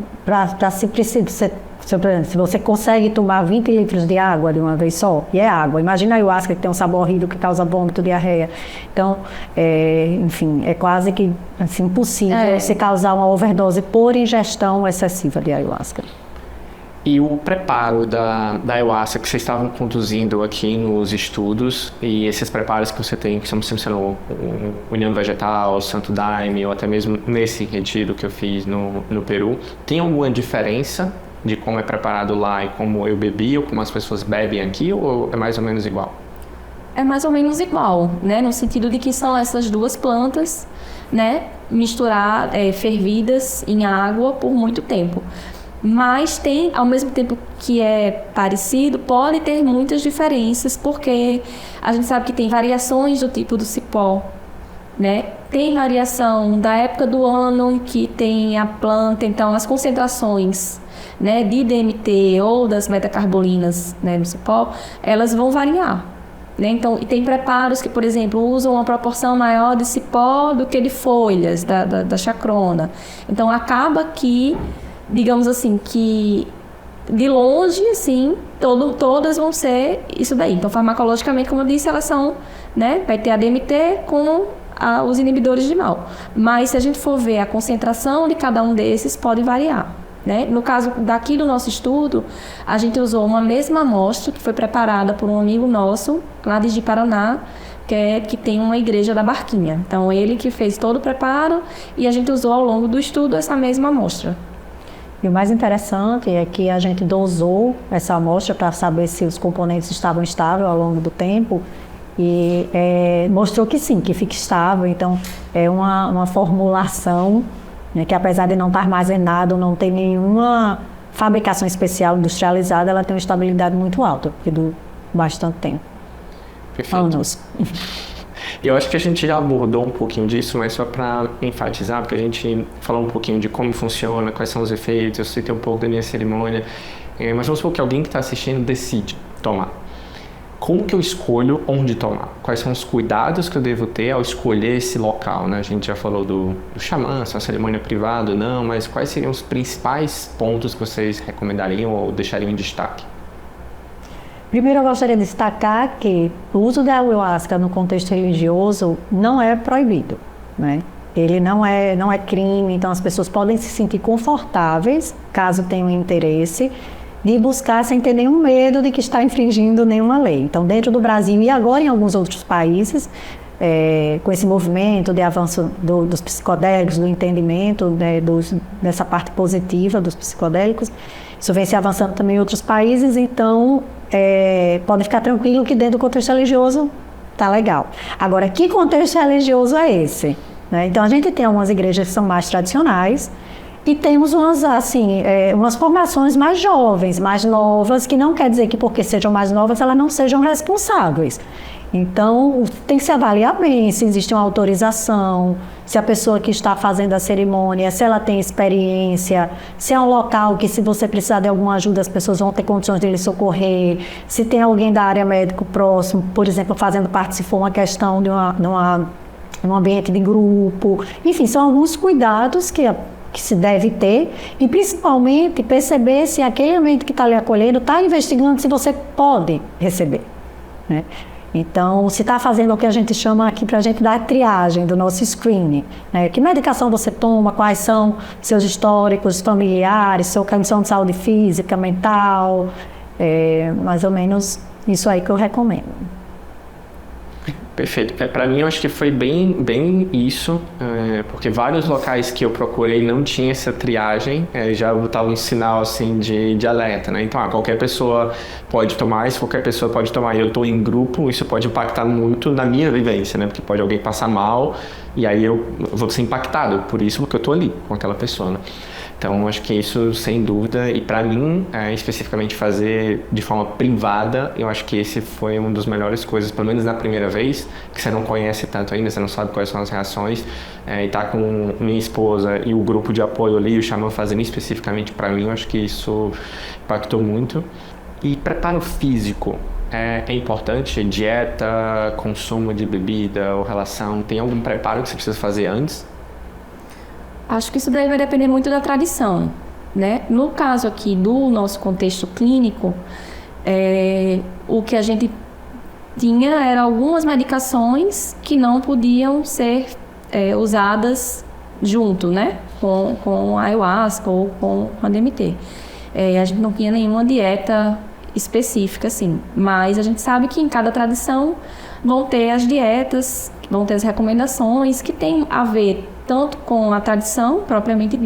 se você consegue tomar 20 litros de água de uma vez só, e é água, imagina a ayahuasca que tem um sabor horrível que causa vômito, diarreia. Então, enfim, é quase que assim, impossível se causar uma overdose por ingestão excessiva de ayahuasca. E o preparo da ayahuasca que vocês estavam conduzindo aqui nos estudos, e esses preparos que você tem, que você mencionou, União Vegetal, Santo Daime, ou até mesmo nesse retiro que eu fiz no Peru, tem alguma diferença de como é preparado lá e como eu bebi, ou como as pessoas bebem aqui, ou é mais ou menos igual? É mais ou menos igual, né? No sentido de que são essas duas plantas, né, fervidas em água por muito tempo. Mas tem, ao mesmo tempo que é parecido, pode ter muitas diferenças, porque a gente sabe que tem variações do tipo do cipó, né? Tem variação da época do ano em que tem a planta, então as concentrações, né, de DMT ou das metacarbolinas, né, no cipó, elas vão variar. Né? Então, e tem preparos que, por exemplo, usam uma proporção maior de cipó do que de folhas da chacrona. Então, acaba que, digamos assim, que de longe, assim, todas vão ser isso daí. Então, farmacologicamente, como eu disse, elas são, né, vai ter a DMT com os inibidores de mal. Mas, se a gente for ver a concentração de cada um desses, pode variar. Né? No caso daqui do nosso estudo, a gente usou uma mesma amostra que foi preparada por um amigo nosso, lá de Ji-Paraná, que tem uma igreja da Barquinha. Então, ele que fez todo o preparo e a gente usou ao longo do estudo essa mesma amostra. E o mais interessante é que a gente dosou essa amostra para saber se os componentes estavam estáveis ao longo do tempo e mostrou que sim, que fica estável. Então, é uma formulação, né, que apesar de não estar armazenado, não ter nenhuma fabricação especial industrializada, ela tem uma estabilidade muito alta, porque dura bastante tempo. Perfeito. Anos. Eu acho que a gente já abordou um pouquinho disso, mas só para enfatizar, porque a gente falou um pouquinho de como funciona, quais são os efeitos, eu citei um pouco da minha cerimônia, mas vamos supor que alguém que está assistindo decide tomar. Como que eu escolho onde tomar? Quais são os cuidados que eu devo ter ao escolher esse local, né? A gente já falou do xamã, se é uma cerimônia privada ou não, mas quais seriam os principais pontos que vocês recomendariam ou deixariam em destaque? Primeiro, eu gostaria de destacar que o uso da ayahuasca no contexto religioso não é proibido, né? Ele não é crime, então as pessoas podem se sentir confortáveis, caso tenham interesse, de buscar sem ter nenhum medo de que está infringindo nenhuma lei. Então, dentro do Brasil e agora em alguns outros países, com esse movimento de avanço dos psicodélicos, do entendimento, né, dessa parte positiva dos psicodélicos, isso vem se avançando também em outros países, então pode ficar tranquilo que dentro do contexto religioso está legal. Agora, que contexto religioso é esse? Né? Então, a gente tem algumas igrejas que são mais tradicionais, e temos umas formações mais jovens, mais novas, que não quer dizer que porque sejam mais novas, elas não sejam responsáveis. Então, tem que se avaliar bem se existe uma autorização, se a pessoa que está fazendo a cerimônia, se ela tem experiência, se é um local que, se você precisar de alguma ajuda, as pessoas vão ter condições de lhe socorrer, se tem alguém da área médica próximo, por exemplo, fazendo parte, se for uma questão de um ambiente de grupo. Enfim, são alguns cuidados que se deve ter, e principalmente perceber se aquele ambiente que está lhe acolhendo está investigando se você pode receber, né? Então, se está fazendo o que a gente chama aqui para a gente dar a triagem do nosso screening, né? Que medicação você toma, quais são seus históricos familiares, sua condição de saúde física, mental, mais ou menos isso aí que eu recomendo. Perfeito. Para mim, eu acho que foi bem isso, porque vários locais que eu procurei não tinha essa triagem, já botava um sinal assim de alerta, né? Então, qualquer pessoa pode tomar, se qualquer pessoa pode tomar e eu estou em grupo, isso pode impactar muito na minha vivência, né? Porque pode alguém passar mal e aí eu vou ser impactado por isso, porque eu estou ali com aquela pessoa, né? Então, acho que isso, sem dúvida, e para mim, especificamente fazer de forma privada, eu acho que esse foi uma das melhores coisas, pelo menos na primeira vez, que você não conhece tanto ainda, você não sabe quais são as reações, e tá com minha esposa e o grupo de apoio ali, o xamã fazendo especificamente para mim, eu acho que isso impactou muito. E preparo físico, é importante? Dieta, consumo de bebida ou relação, tem algum preparo que você precisa fazer antes? Acho que isso daí vai depender muito da tradição, né? No caso aqui do nosso contexto clínico, o que a gente tinha eram algumas medicações que não podiam ser usadas junto, né? Com a ayahuasca ou com a DMT. A gente não tinha nenhuma dieta específica, assim, mas a gente sabe que em cada tradição vão ter as dietas, vão ter as recomendações que tem a ver tanto com a tradição propriamente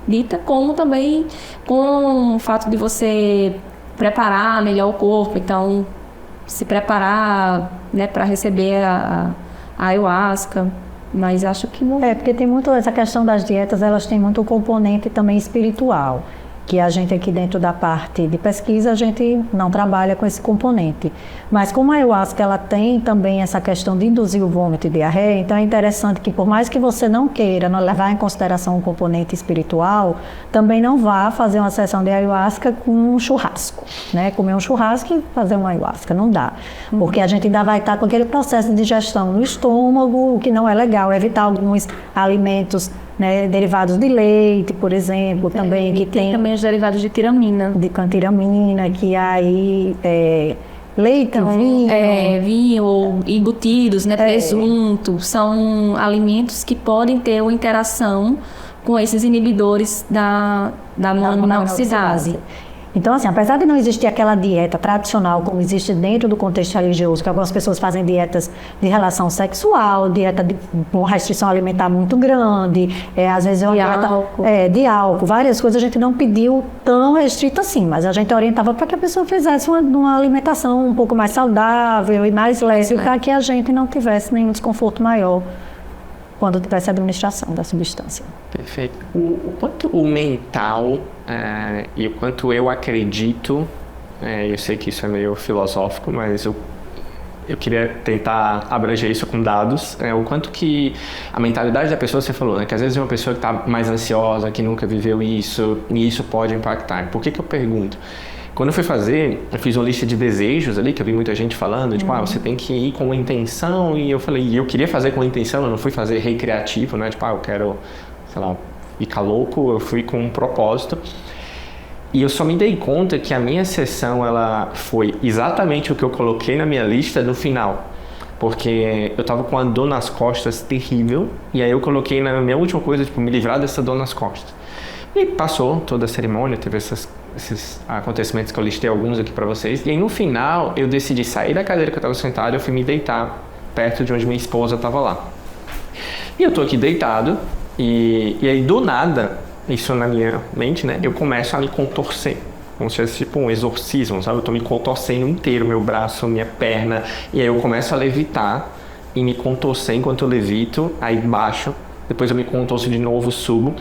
dita, como também com o fato de você preparar melhor o corpo, então se preparar, né, para receber a ayahuasca, mas acho que não... Porque tem muito essa questão das dietas, elas têm muito componente também espiritual, que a gente aqui dentro da parte de pesquisa, a gente não trabalha com esse componente. Mas como a ayahuasca, ela tem também essa questão de induzir o vômito e diarreia, então é interessante que por mais que você não queira não levar em consideração o componente espiritual, também não vá fazer uma sessão de ayahuasca com um churrasco, né? Comer um churrasco e fazer uma ayahuasca, não dá. Porque a gente ainda vai estar com aquele processo de digestão no estômago, o que não é legal, evitar alguns alimentos, né, derivados de leite, por exemplo, também que tem também os derivados de tiramina. De cantiramina, que aí leite, vinho. Vinho ou embutidos, né, presunto, são alimentos que podem ter uma interação com esses inibidores da monoxidase. Então, assim, apesar de não existir aquela dieta tradicional como existe dentro do contexto religioso, que algumas pessoas fazem dietas de relação sexual, dieta com restrição alimentar muito grande, às vezes de álcool, várias coisas a gente não pediu tão restrita assim, mas a gente orientava para que a pessoa fizesse uma alimentação um pouco mais saudável e mais leve, para que a gente não tivesse nenhum desconforto maior quando tivesse a administração da substância. Perfeito. O quanto o mental e o quanto eu acredito, eu sei que isso é meio filosófico, mas eu queria tentar abranger isso com dados, o quanto que a mentalidade da pessoa, você falou, né, que às vezes é uma pessoa que está mais ansiosa, que nunca viveu isso, e isso pode impactar. Por que eu pergunto? Quando eu fui fazer, eu fiz uma lista de desejos ali, que eu vi muita gente falando, tipo, você tem que ir com uma intenção, e eu falei, eu queria fazer com uma intenção, eu não fui fazer recreativo, né, tipo, eu quero, sei lá, ficar louco, eu fui com um propósito. E eu só me dei conta que a minha sessão, ela foi exatamente o que eu coloquei na minha lista no final. Porque eu tava com uma dor nas costas terrível, e aí eu coloquei na minha última coisa, tipo, me livrar dessa dor nas costas. E passou toda a cerimônia, teve esses acontecimentos que eu listei alguns aqui para vocês. E aí no final eu decidi sair da cadeira que eu estava sentado e eu fui me deitar perto de onde minha esposa estava lá. E eu tô aqui deitado e aí do nada, isso na minha mente, né, eu começo a me contorcer. Como se fosse tipo um exorcismo, sabe? Eu tô me contorcendo inteiro, meu braço, minha perna. E aí eu começo a levitar e me contorcer enquanto eu levito, aí baixo. Depois eu me contorço de novo, subo.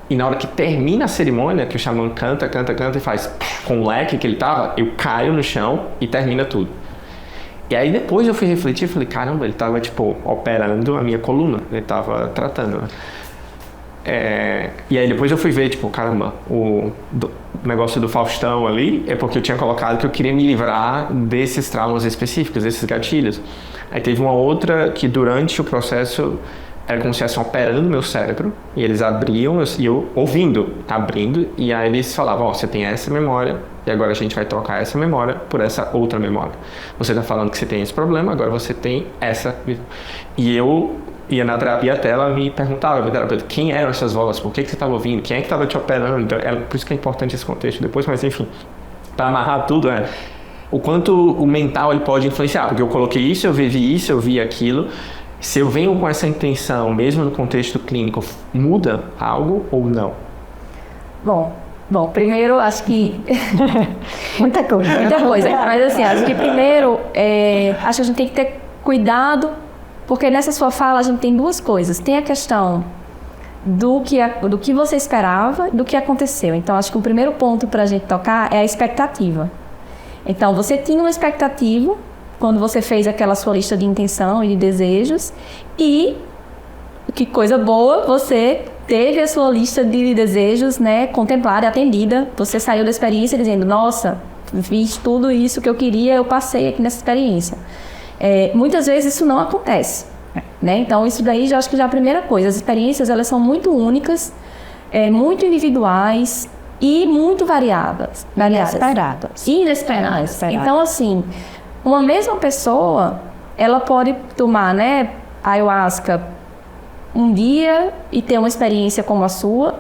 E na hora que termina a cerimônia, que o xamã canta e faz com o leque que ele tava, eu caio no chão e termina tudo. E aí depois eu fui refletir e falei, caramba, ele tava tipo operando a minha coluna, ele tava tratando. E aí depois eu fui ver, tipo, caramba, o negócio do Faustão ali é porque eu tinha colocado que eu queria me livrar desses traumas específicos, desses gatilhos. Aí teve uma outra que durante o processo era como se estivessem operando meu cérebro, e eles abriam, e eu ouvindo, abrindo, e aí eles falavam, você tem essa memória, e agora a gente vai trocar essa memória por essa outra memória. Você está falando que você tem esse problema, agora você tem essa. E eu ia na terapia até, ela me perguntava, meu terapeuta, quem eram essas vozes, por que você estava ouvindo, quem é que estava te operando, então, por isso que é importante esse contexto depois, mas enfim, para amarrar tudo, o quanto o mental ele pode influenciar, porque eu coloquei isso, eu vivi isso, eu vi aquilo. Se eu venho com essa intenção, mesmo no contexto clínico, muda algo ou não? Bom, primeiro acho que muita coisa, mas assim, acho que primeiro acho que a gente tem que ter cuidado, porque nessa sua fala a gente tem duas coisas. Tem a questão do que você esperava e do que aconteceu. Então acho que o primeiro ponto para a gente tocar é a expectativa. Então você tinha uma expectativa quando você fez aquela sua lista de intenção e de desejos, e que coisa boa, você teve a sua lista de desejos, né, contemplada, atendida, você saiu da experiência dizendo, nossa, fiz tudo isso que eu queria, eu passei aqui nessa experiência. Muitas vezes isso não acontece, né? Então isso daí já acho que já é a primeira coisa, as experiências elas são muito únicas, muito individuais e muito variadas. Inesperadas. Então assim, uma mesma pessoa, ela pode tomar, né, ayahuasca um dia e ter uma experiência como a sua,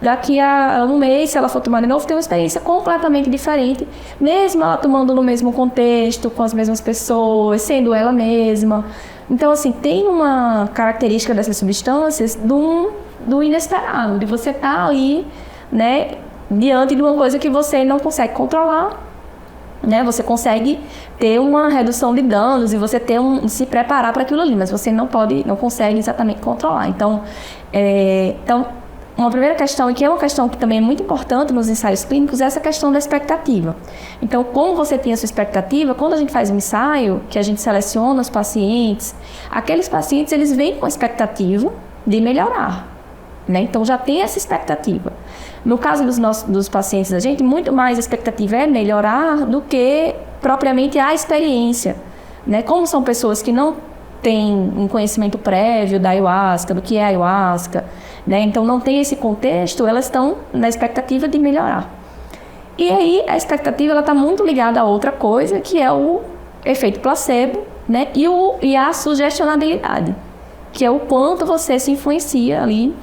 daqui a um mês, se ela for tomar de novo, ter uma experiência completamente diferente, mesmo ela tomando no mesmo contexto, com as mesmas pessoas, sendo ela mesma. Então, assim, tem uma característica dessas substâncias do inesperado, de você estar ali, né, diante de uma coisa que você não consegue controlar, né? Você consegue ter uma redução de danos e você se preparar para aquilo ali, mas você não consegue exatamente controlar. Então, uma primeira questão, e que é uma questão que também é muito importante nos ensaios clínicos, é essa questão da expectativa. Então, como você tem a sua expectativa, quando a gente faz um ensaio, que a gente seleciona os pacientes, aqueles pacientes, eles vêm com a expectativa de melhorar, né? Então, já tem essa expectativa. No caso dos pacientes da gente, muito mais a expectativa é melhorar do que propriamente a experiência, né? Como são pessoas que não têm um conhecimento prévio da ayahuasca, do que é a ayahuasca, né? Então não tem esse contexto, elas estão na expectativa de melhorar. E aí a expectativa está muito ligada a outra coisa, que é o efeito placebo, né? E a sugestionabilidade, que é o quanto você se influencia ali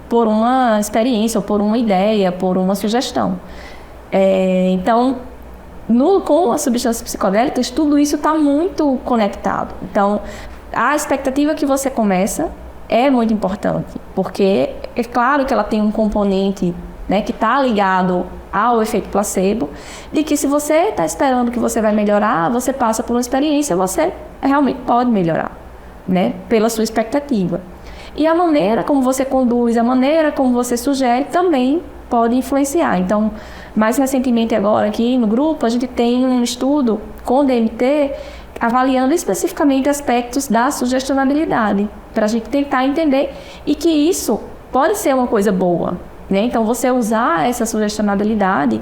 por uma experiência, ou por uma ideia, por uma sugestão. Então, com as substâncias psicodélicas, tudo isso está muito conectado. Então, a expectativa que você começa é muito importante, porque é claro que ela tem um componente, né, que está ligado ao efeito placebo, de que se você está esperando que você vai melhorar, você passa por uma experiência, você realmente pode melhorar, né, pela sua expectativa. E a maneira como você conduz, a maneira como você sugere também pode influenciar. Então, mais recentemente agora aqui no grupo, a gente tem um estudo com DMT avaliando especificamente aspectos da sugestionabilidade, para a gente tentar entender e que isso pode ser uma coisa boa, né? Então, você usar essa sugestionabilidade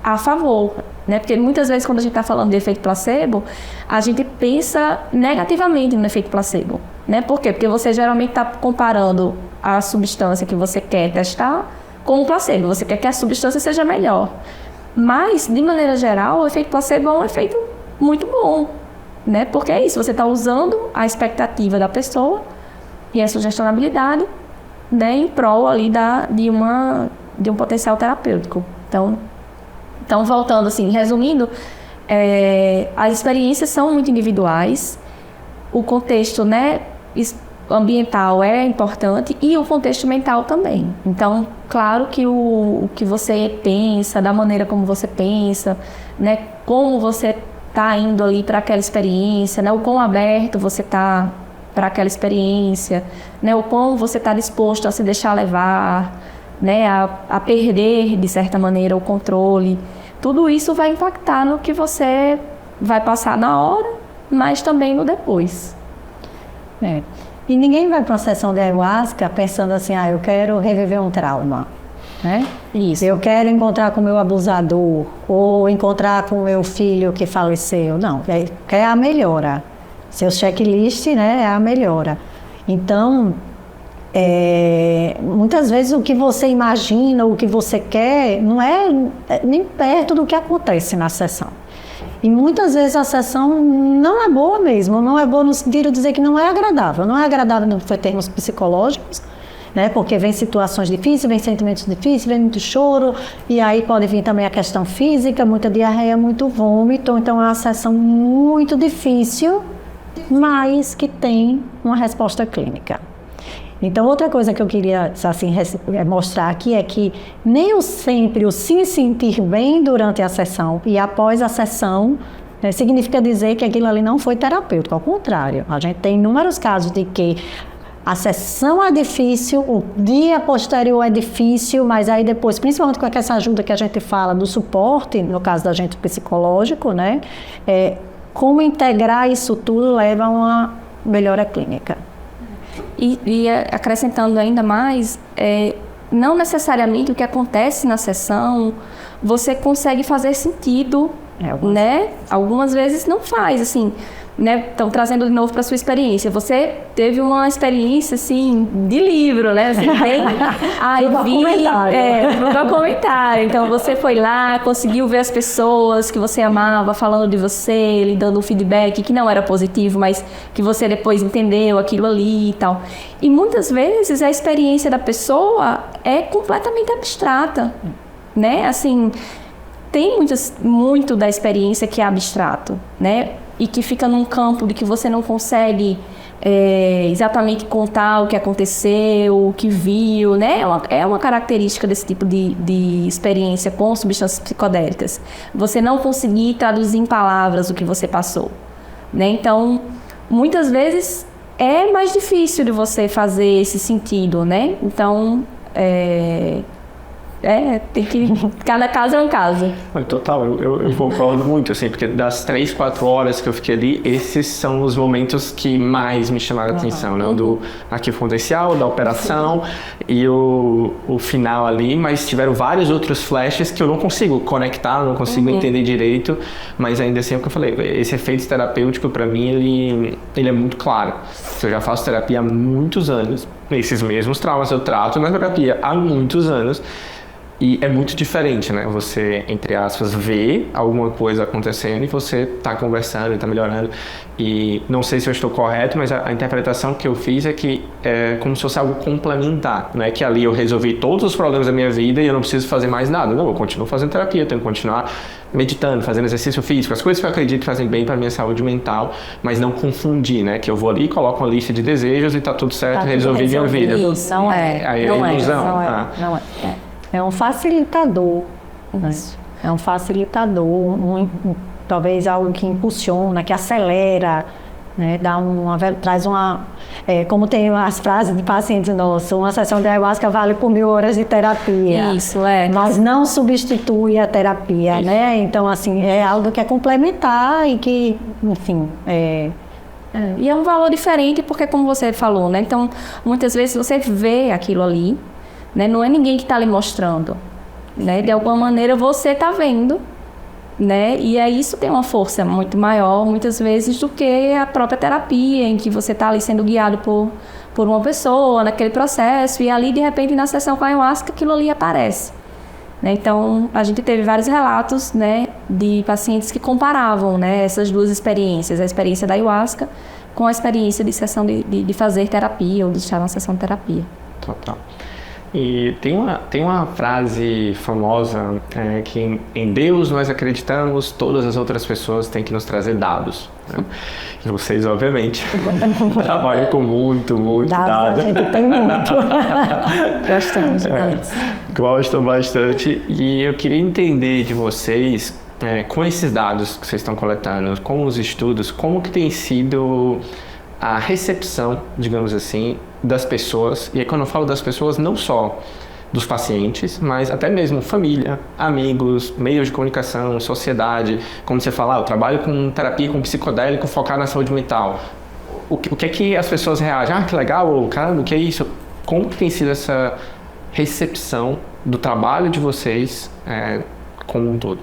a favor, né? Porque muitas vezes quando a gente está falando de efeito placebo, a gente pensa negativamente no efeito placebo, né? Por quê? Porque você geralmente está comparando a substância que você quer testar com o placebo, você quer que a substância seja melhor. Mas, de maneira geral, o efeito placebo é um efeito muito bom, né? Porque é isso, você está usando a expectativa da pessoa e a sugestionabilidade, né, em prol ali de um potencial terapêutico. Então, voltando assim, resumindo, as experiências são muito individuais, o contexto, né, ambiental é importante e o contexto mental também. Então, claro que o que você pensa, da maneira como você pensa, né, como você está indo ali para aquela experiência, né, o quão aberto você está para aquela experiência, né, o quão você está disposto a se deixar levar, né, a perder, de certa maneira, o controle. Tudo isso vai impactar no que você vai passar na hora, mas também no depois. E ninguém vai para uma sessão de ayahuasca pensando assim, eu quero reviver um trauma, né? Isso. Eu quero encontrar com o meu abusador, ou encontrar com o meu filho que faleceu. Não, é a melhora. Seu checklist, né, é a melhora. Então, muitas vezes o que você imagina, o que você quer, não é nem perto do que acontece na sessão. E muitas vezes a sessão não é boa mesmo, não é boa no sentido de dizer que não é agradável. Não é agradável em termos psicológicos, né? Porque vem situações difíceis, vem sentimentos difíceis, vem muito choro, e aí pode vir também a questão física, muita diarreia, muito vômito. Então é uma sessão muito difícil, mas que tem uma resposta clínica. Então, outra coisa que eu queria assim, mostrar aqui é que nem sempre o se sentir bem durante a sessão e após a sessão significa dizer que aquilo ali não foi terapêutico. Ao contrário, a gente tem inúmeros casos de que a sessão é difícil, o dia posterior é difícil, mas aí depois, principalmente com essa ajuda que a gente fala do suporte, no caso da gente psicológico, né? Como integrar isso tudo leva a uma melhora clínica. E acrescentando ainda mais, não necessariamente o que acontece na sessão você consegue fazer sentido, né? Algumas vezes não faz, assim, né? Então, trazendo de novo para sua experiência, você teve uma experiência, assim, de livro, né? Assim, pro documentário. Então, você foi lá, conseguiu ver as pessoas que você amava falando de você, lhe dando um feedback que não era positivo, mas que você depois entendeu aquilo ali e tal. E muitas vezes a experiência da pessoa é completamente abstrata, né? Assim, tem muito da experiência que é abstrato, né? E que fica num campo de que você não consegue exatamente contar o que aconteceu, o que viu, né? É uma característica desse tipo de experiência com substâncias psicodélicas. Você não conseguir traduzir em palavras o que você passou, né? Então, muitas vezes é mais difícil de você fazer esse sentido, né? Então, tem que... Cada caso é um caso. Total, eu concordo muito, assim, porque das 3, 4 horas que eu fiquei ali, esses são os momentos que mais me chamaram a atenção, né? O do arquivo confidencial, da operação e o final ali, mas tiveram vários outros flashes que eu não consigo conectar, não consigo entender direito, mas ainda assim é o que eu falei, esse efeito terapêutico para mim, ele é muito claro. Eu já faço terapia há muitos anos, esses mesmos traumas eu trato na terapia há muitos anos, e é muito diferente, né? Você, entre aspas, vê alguma coisa acontecendo e você tá conversando e tá melhorando. E não sei se eu estou correto, mas a interpretação que eu fiz é que é como se fosse algo complementar. Não é que ali eu resolvi todos os problemas da minha vida e eu não preciso fazer mais nada. Não, eu continuo fazendo terapia, eu tenho que continuar meditando, fazendo exercício físico, as coisas que eu acredito que fazem bem para a minha saúde mental, mas não confundir, né? Que eu vou ali, coloco uma lista de desejos e tá tudo certo, resolvi minha vida. Isso, não é. Não é. É um facilitador, né? É um facilitador, talvez algo que impulsiona, que acelera, né? Traz uma... como tem as frases de pacientes nossos, uma sessão de ayahuasca vale por 1000 horas de terapia. Isso, Mas não substitui a terapia, né? Então, assim, é algo que é complementar e que, enfim... E é um valor diferente porque, como você falou, né? Então, muitas vezes você vê aquilo ali, né? Não é ninguém que está lhe mostrando, né? De alguma maneira você está vendo, né? E aí isso tem uma força muito maior, muitas vezes, do que a própria terapia, em que você está ali sendo guiado por uma pessoa naquele processo, e ali, de repente, na sessão com a ayahuasca, aquilo ali aparece, né? Então, a gente teve vários relatos, né, de pacientes que comparavam, né, essas duas experiências, a experiência da ayahuasca com a experiência de sessão de fazer terapia, ou de estar na sessão de terapia. Total. E tem uma frase famosa que em Deus nós acreditamos, todas as outras pessoas têm que nos trazer dados, né? E vocês, obviamente, trabalham com muito dados. A gente tem muito. Gostamos de dados. Gostam bastante. E eu queria entender de vocês, com esses dados que vocês estão coletando, com os estudos, como que tem sido a recepção, digamos assim, das pessoas, e aí quando eu falo das pessoas, não só dos pacientes, mas até mesmo família, amigos, meios de comunicação, sociedade. Como você fala, eu trabalho com terapia com psicodélico focado na saúde mental. O que é que as pessoas reagem? Que legal, ou caramba, o que é isso? Como que tem sido essa recepção do trabalho de vocês como um todo?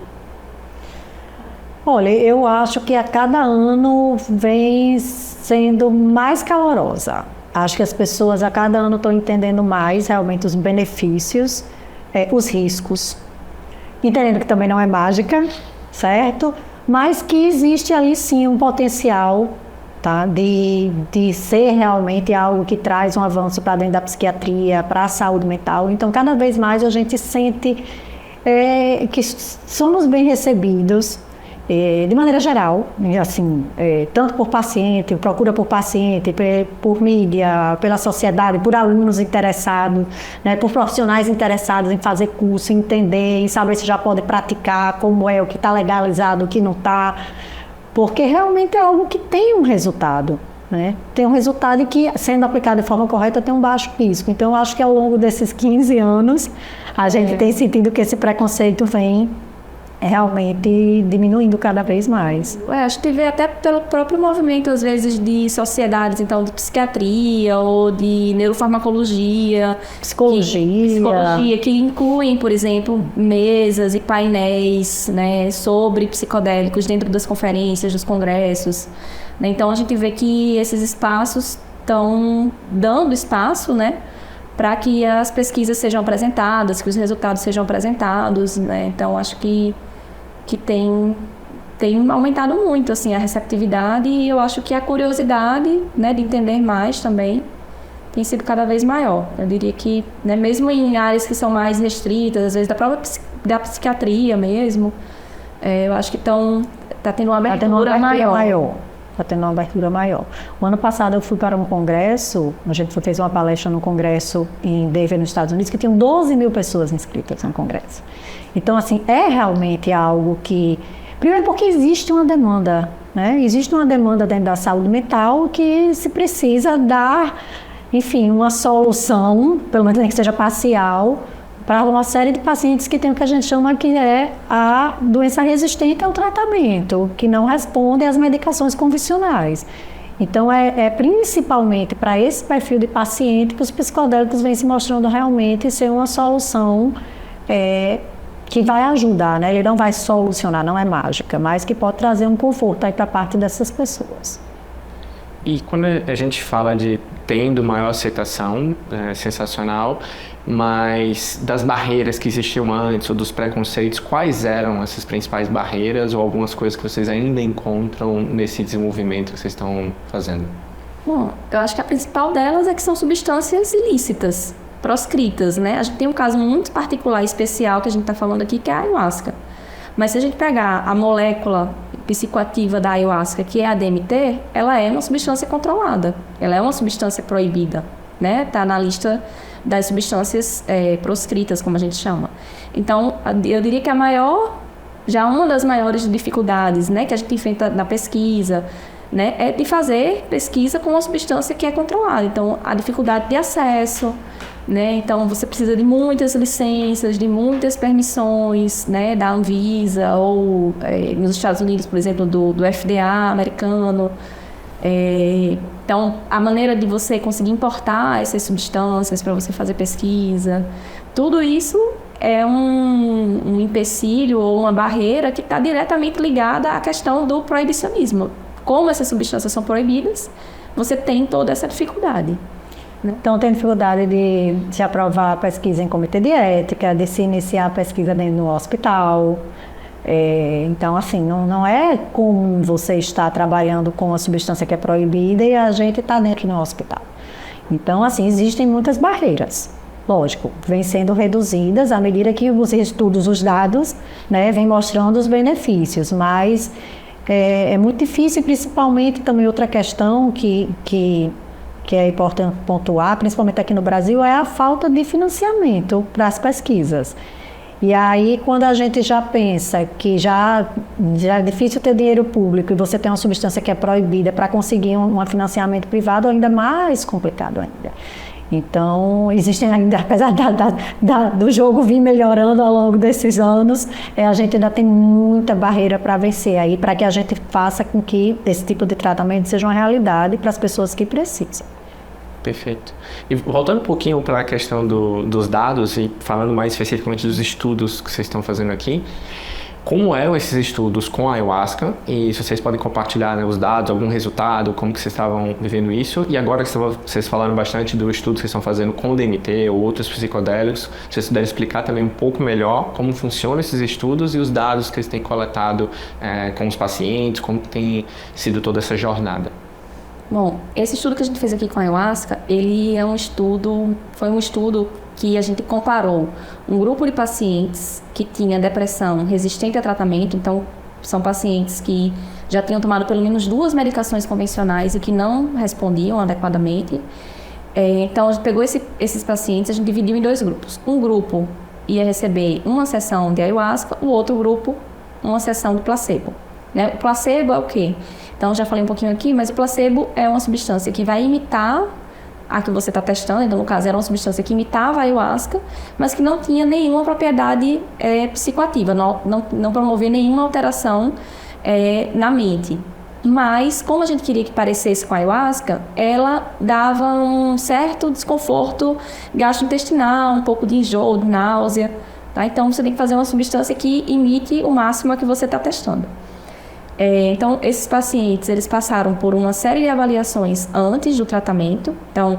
Olha, eu acho que a cada ano vem sendo mais calorosa. Acho que as pessoas a cada ano estão entendendo mais realmente os benefícios, os riscos, entendendo que também não é mágica, certo? Mas que existe ali sim um potencial, tá? De ser realmente algo que traz um avanço para dentro da psiquiatria, para a saúde mental. Então, cada vez mais a gente sente que somos bem recebidos, de maneira geral, assim, tanto por paciente, procura por paciente, por mídia, pela sociedade, por alunos interessados, né, por profissionais interessados em fazer curso, entender e saber se já pode praticar, como o que está legalizado, o que não está, porque realmente é algo que tem um resultado, né? Tem um resultado e que, sendo aplicado de forma correta, tem um baixo risco. Então, eu acho que ao longo desses 15 anos, a gente tem sentido que esse preconceito vem realmente diminuindo cada vez mais. A gente vê até pelo próprio movimento, às vezes, de sociedades, então, de psiquiatria ou de neurofarmacologia. Psicologia, que incluem, por exemplo, mesas e painéis, né, sobre psicodélicos dentro das conferências, dos congressos, né? Então, a gente vê que esses espaços estão dando espaço, né, para que as pesquisas sejam apresentadas, que os resultados sejam apresentados, né? Então, acho que tem aumentado muito, assim, a receptividade, e eu acho que a curiosidade, né, de entender mais também tem sido cada vez maior. Eu diria que, né, mesmo em áreas que são mais restritas, às vezes da psiquiatria mesmo, eu acho que está tendo uma abertura maior. Está tendo uma abertura maior. O ano passado eu fui para um congresso, a gente fez uma palestra no congresso em Denver, nos Estados Unidos, que tinham 12 mil pessoas inscritas no congresso. Então, assim, é realmente algo que... Primeiro porque existe uma demanda, né? Existe uma demanda dentro da saúde mental que se precisa dar enfim, uma solução, pelo menos que seja parcial, para uma série de pacientes que tem o que a gente chama que é a doença resistente ao tratamento, que não responde às medicações convencionais. Então, é principalmente para esse perfil de paciente que os psicodélicos vêm se mostrando realmente ser uma solução que vai ajudar, né? Ele não vai solucionar, não é mágica, mas que pode trazer um conforto aí para parte dessas pessoas. E quando a gente fala de tendo maior aceitação, é sensacional, mas das barreiras que existiam antes ou dos preconceitos, quais eram essas principais barreiras ou algumas coisas que vocês ainda encontram nesse desenvolvimento que vocês estão fazendo? Bom, eu acho que a principal delas é que são substâncias ilícitas, proscritas, né? A gente tem um caso muito particular, especial, que a gente está falando aqui, que é a ayahuasca. Mas se a gente pegar a molécula psicoativa da ayahuasca, que é a DMT, ela é uma substância controlada, ela é uma substância proibida, né? Está na lista das substâncias proscritas, como a gente chama. Então, eu diria que uma das maiores dificuldades, né, que a gente enfrenta na pesquisa, né, é de fazer pesquisa com uma substância que é controlada. Então, a dificuldade de acesso, né, então você precisa de muitas licenças, de muitas permissões, né, da Anvisa ou nos Estados Unidos, por exemplo, do FDA americano. Então, a maneira de você conseguir importar essas substâncias para você fazer pesquisa, tudo isso é um empecilho ou uma barreira que está diretamente ligada à questão do proibicionismo. Como essas substâncias são proibidas, você tem toda essa dificuldade. Então, tem dificuldade de se aprovar a pesquisa em comitê de ética, de se iniciar a pesquisa dentro do hospital. Então, assim, não é comum você estar trabalhando com uma substância que é proibida e a gente está dentro do hospital. Então, assim, existem muitas barreiras. Lógico, vêm sendo reduzidas à medida que os estudos, os dados, né, vêm mostrando os benefícios, mas é muito difícil, principalmente também outra questão que é importante pontuar, principalmente aqui no Brasil, é a falta de financiamento para as pesquisas. E aí, quando a gente já pensa que já é difícil ter dinheiro público e você tem uma substância que é proibida para conseguir um financiamento privado, ainda mais complicado ainda. Então, existem ainda, apesar do jogo vir melhorando ao longo desses anos, a gente ainda tem muita barreira para vencer aí, para que a gente faça com que esse tipo de tratamento seja uma realidade para as pessoas que precisam. Perfeito. E voltando um pouquinho para a questão dos dados e falando mais especificamente dos estudos que vocês estão fazendo aqui, como eram esses estudos com a ayahuasca e se vocês podem compartilhar, né, os dados, algum resultado, como que vocês estavam vivendo isso, e agora que vocês falaram bastante do estudo que vocês estão fazendo com o DMT ou outros psicodélicos, vocês puderem explicar também um pouco melhor como funcionam esses estudos e os dados que eles têm coletado com os pacientes, como tem sido toda essa jornada. Bom, esse estudo que a gente fez aqui com a ayahuasca, foi um estudo que a gente comparou um grupo de pacientes que tinha depressão resistente a tratamento, então são pacientes que já tinham tomado pelo menos 2 medicações convencionais e que não respondiam adequadamente. Então a gente pegou esses pacientes, a gente dividiu em 2 grupos. Um grupo ia receber uma sessão de ayahuasca, o outro grupo uma sessão de placebo. Né? O placebo é o quê? Então, já falei um pouquinho aqui, mas o placebo é uma substância que vai imitar a que você está testando. Então, no caso, era uma substância que imitava a ayahuasca, mas que não tinha nenhuma propriedade psicoativa, não promovia nenhuma alteração na mente. Mas, como a gente queria que parecesse com a ayahuasca, ela dava um certo desconforto gastrointestinal, um pouco de enjoo, de náusea. Tá? Então, você tem que fazer uma substância que imite o máximo a que você está testando. Então, esses pacientes, eles passaram por uma série de avaliações antes do tratamento. Então,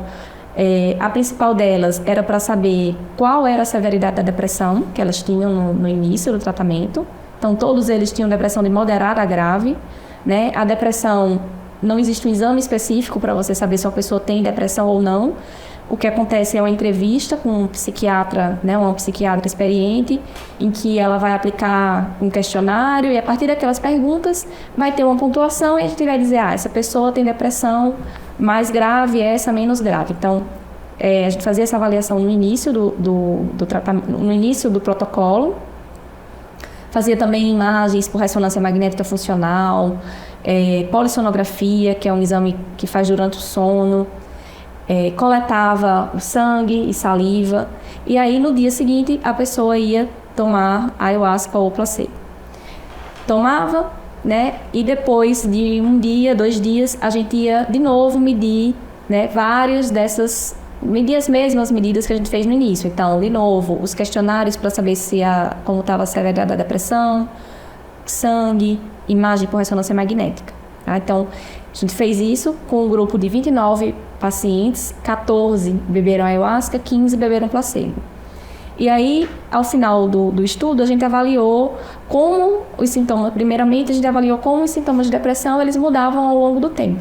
a principal delas era para saber qual era a severidade da depressão que elas tinham no início do tratamento. Então, todos eles tinham depressão de moderada a grave, né? A depressão, não existe um exame específico para você saber se uma pessoa tem depressão ou não. O que acontece é uma entrevista com um psiquiatra, né, uma psiquiatra experiente, em que ela vai aplicar um questionário e a partir daquelas perguntas vai ter uma pontuação e a gente vai dizer, essa pessoa tem depressão mais grave, essa menos grave. Então, a gente fazia essa avaliação no início do tratamento, no início do protocolo. Fazia também imagens por ressonância magnética funcional, polissonografia, que é um exame que faz durante o sono. coletava o sangue e saliva, e aí no dia seguinte a pessoa ia tomar ayahuasca ou placebo. Tomava, né, e depois de um dia, 2 dias, a gente ia de novo medir, né, várias dessas, medir as mesmas medidas que a gente fez no início. Então, de novo, os questionários para saber como estava a severidade da depressão, sangue, imagem por ressonância magnética. Tá? Então, a gente fez isso com um grupo de 29 pacientes, 14 beberam ayahuasca, 15 beberam placebo. E aí, ao final do estudo, a gente avaliou como os sintomas, primeiramente a gente avaliou como os sintomas de depressão eles mudavam ao longo do tempo.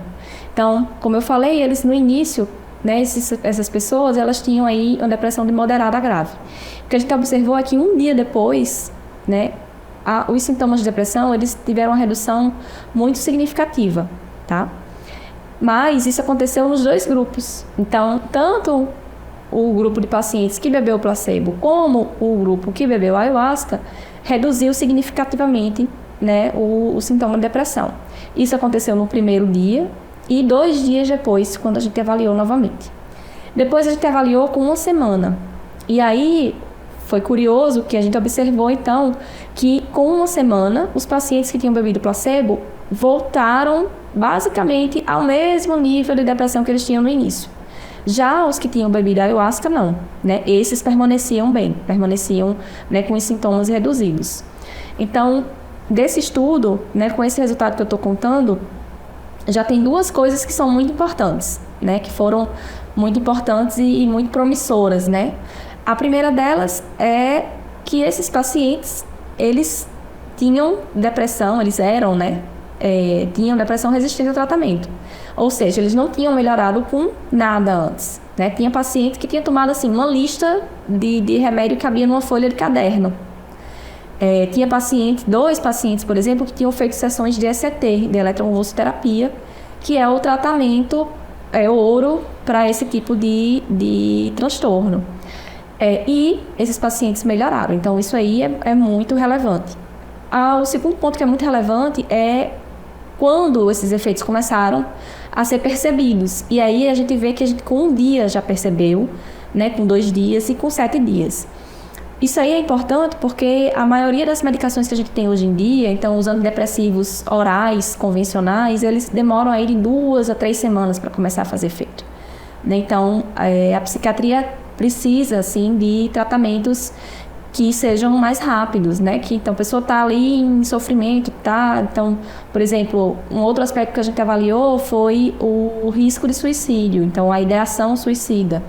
Então, como eu falei, eles no início, né, essas pessoas, elas tinham aí uma depressão de moderada a grave. O que a gente observou é que um dia depois, né, os sintomas de depressão, eles tiveram uma redução muito significativa, tá? Mas isso aconteceu nos 2 grupos. Então, tanto o grupo de pacientes que bebeu placebo como o grupo que bebeu ayahuasca reduziu significativamente, né, o sintoma de depressão. Isso aconteceu no primeiro dia e 2 dias depois, quando a gente avaliou novamente. Depois a gente avaliou com 1 semana. E aí foi curioso que a gente observou, então, que com 1 semana, os pacientes que tinham bebido placebo voltaram basicamente ao mesmo nível de depressão que eles tinham no início. Já os que tinham bebido ayahuasca, não, né? Esses permaneciam bem, permaneciam, né, com os sintomas reduzidos. Então, desse estudo, né, com esse resultado que eu estou contando, já tem 2 coisas que são muito importantes, né, que foram muito importantes e muito promissoras, né? A primeira delas é que esses pacientes, eles tinham depressão, eles eram, né, tinham depressão resistente ao tratamento. Ou seja, eles não tinham melhorado com nada antes, né? Tinha paciente que tinha tomado assim, uma lista de remédio que cabia numa folha de caderno. Tinha 2 pacientes, por exemplo, que tinham feito sessões de ECT, de eletroconvulsoterapia, que é o tratamento ouro para esse tipo de transtorno. E esses pacientes melhoraram. Então, isso aí é muito relevante. O segundo ponto que é muito relevante é quando esses efeitos começaram a ser percebidos. E aí a gente vê que a gente com 1 dia já percebeu, né, com 2 dias e com 7 dias. Isso aí é importante porque a maioria das medicações que a gente tem hoje em dia, então os antidepressivos orais convencionais, eles demoram aí de 2 a 3 semanas para começar a fazer efeito. Então, a psiquiatria precisa, assim, de tratamentos que sejam mais rápidos, né? Que então a pessoa está ali em sofrimento, tá? Então, por exemplo, um outro aspecto que a gente avaliou foi o risco de suicídio, então a ideação suicida,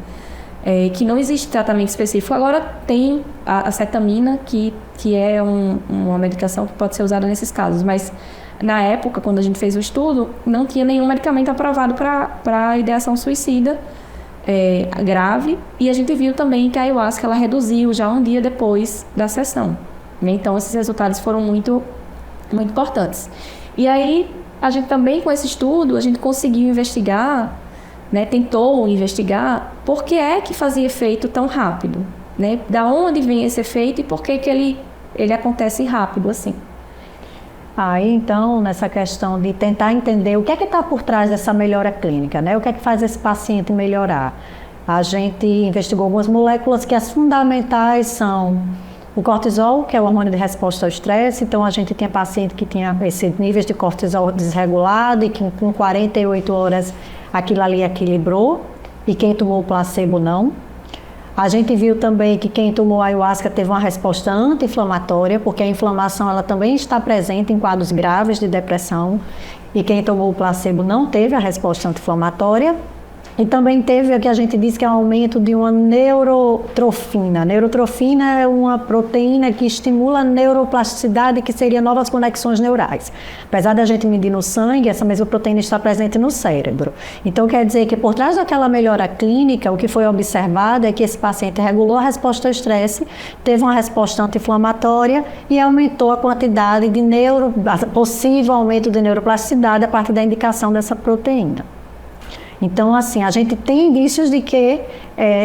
que não existe tratamento específico. Agora tem a cetamina, que é uma medicação que pode ser usada nesses casos, mas na época, quando a gente fez o estudo, não tinha nenhum medicamento aprovado para a ideação suicida grave, e a gente viu também que a ayahuasca ela reduziu já 1 dia depois da sessão. Então esses resultados foram muito, muito importantes. E aí a gente também com esse estudo a gente conseguiu investigar, né, tentou investigar por que é que fazia efeito tão rápido, né? Da onde vem esse efeito e por que ele acontece rápido assim. Aí, então, nessa questão de tentar entender o que é que está por trás dessa melhora clínica, né? O que é que faz esse paciente melhorar? A gente investigou algumas moléculas que as fundamentais são o cortisol, que é o hormônio de resposta ao estresse. Então, a gente tinha paciente que tinha esse nível de cortisol desregulado e que com 48 horas aquilo ali equilibrou, e quem tomou o placebo não. A gente viu também que quem tomou ayahuasca teve uma resposta anti-inflamatória, porque a inflamação ela também está presente em quadros graves de depressão, e quem tomou o placebo não teve a resposta anti-inflamatória. E também teve o que a gente diz que é um aumento de uma neurotrofina. Neurotrofina é uma proteína que estimula a neuroplasticidade, que seria novas conexões neurais. Apesar da gente medir no sangue, essa mesma proteína está presente no cérebro. Então quer dizer que por trás daquela melhora clínica, o que foi observado é que esse paciente regulou a resposta ao estresse, teve uma resposta anti-inflamatória e aumentou a quantidade de possível aumento de neuroplasticidade a partir da indicação dessa proteína. Então, assim, a gente tem indícios de que,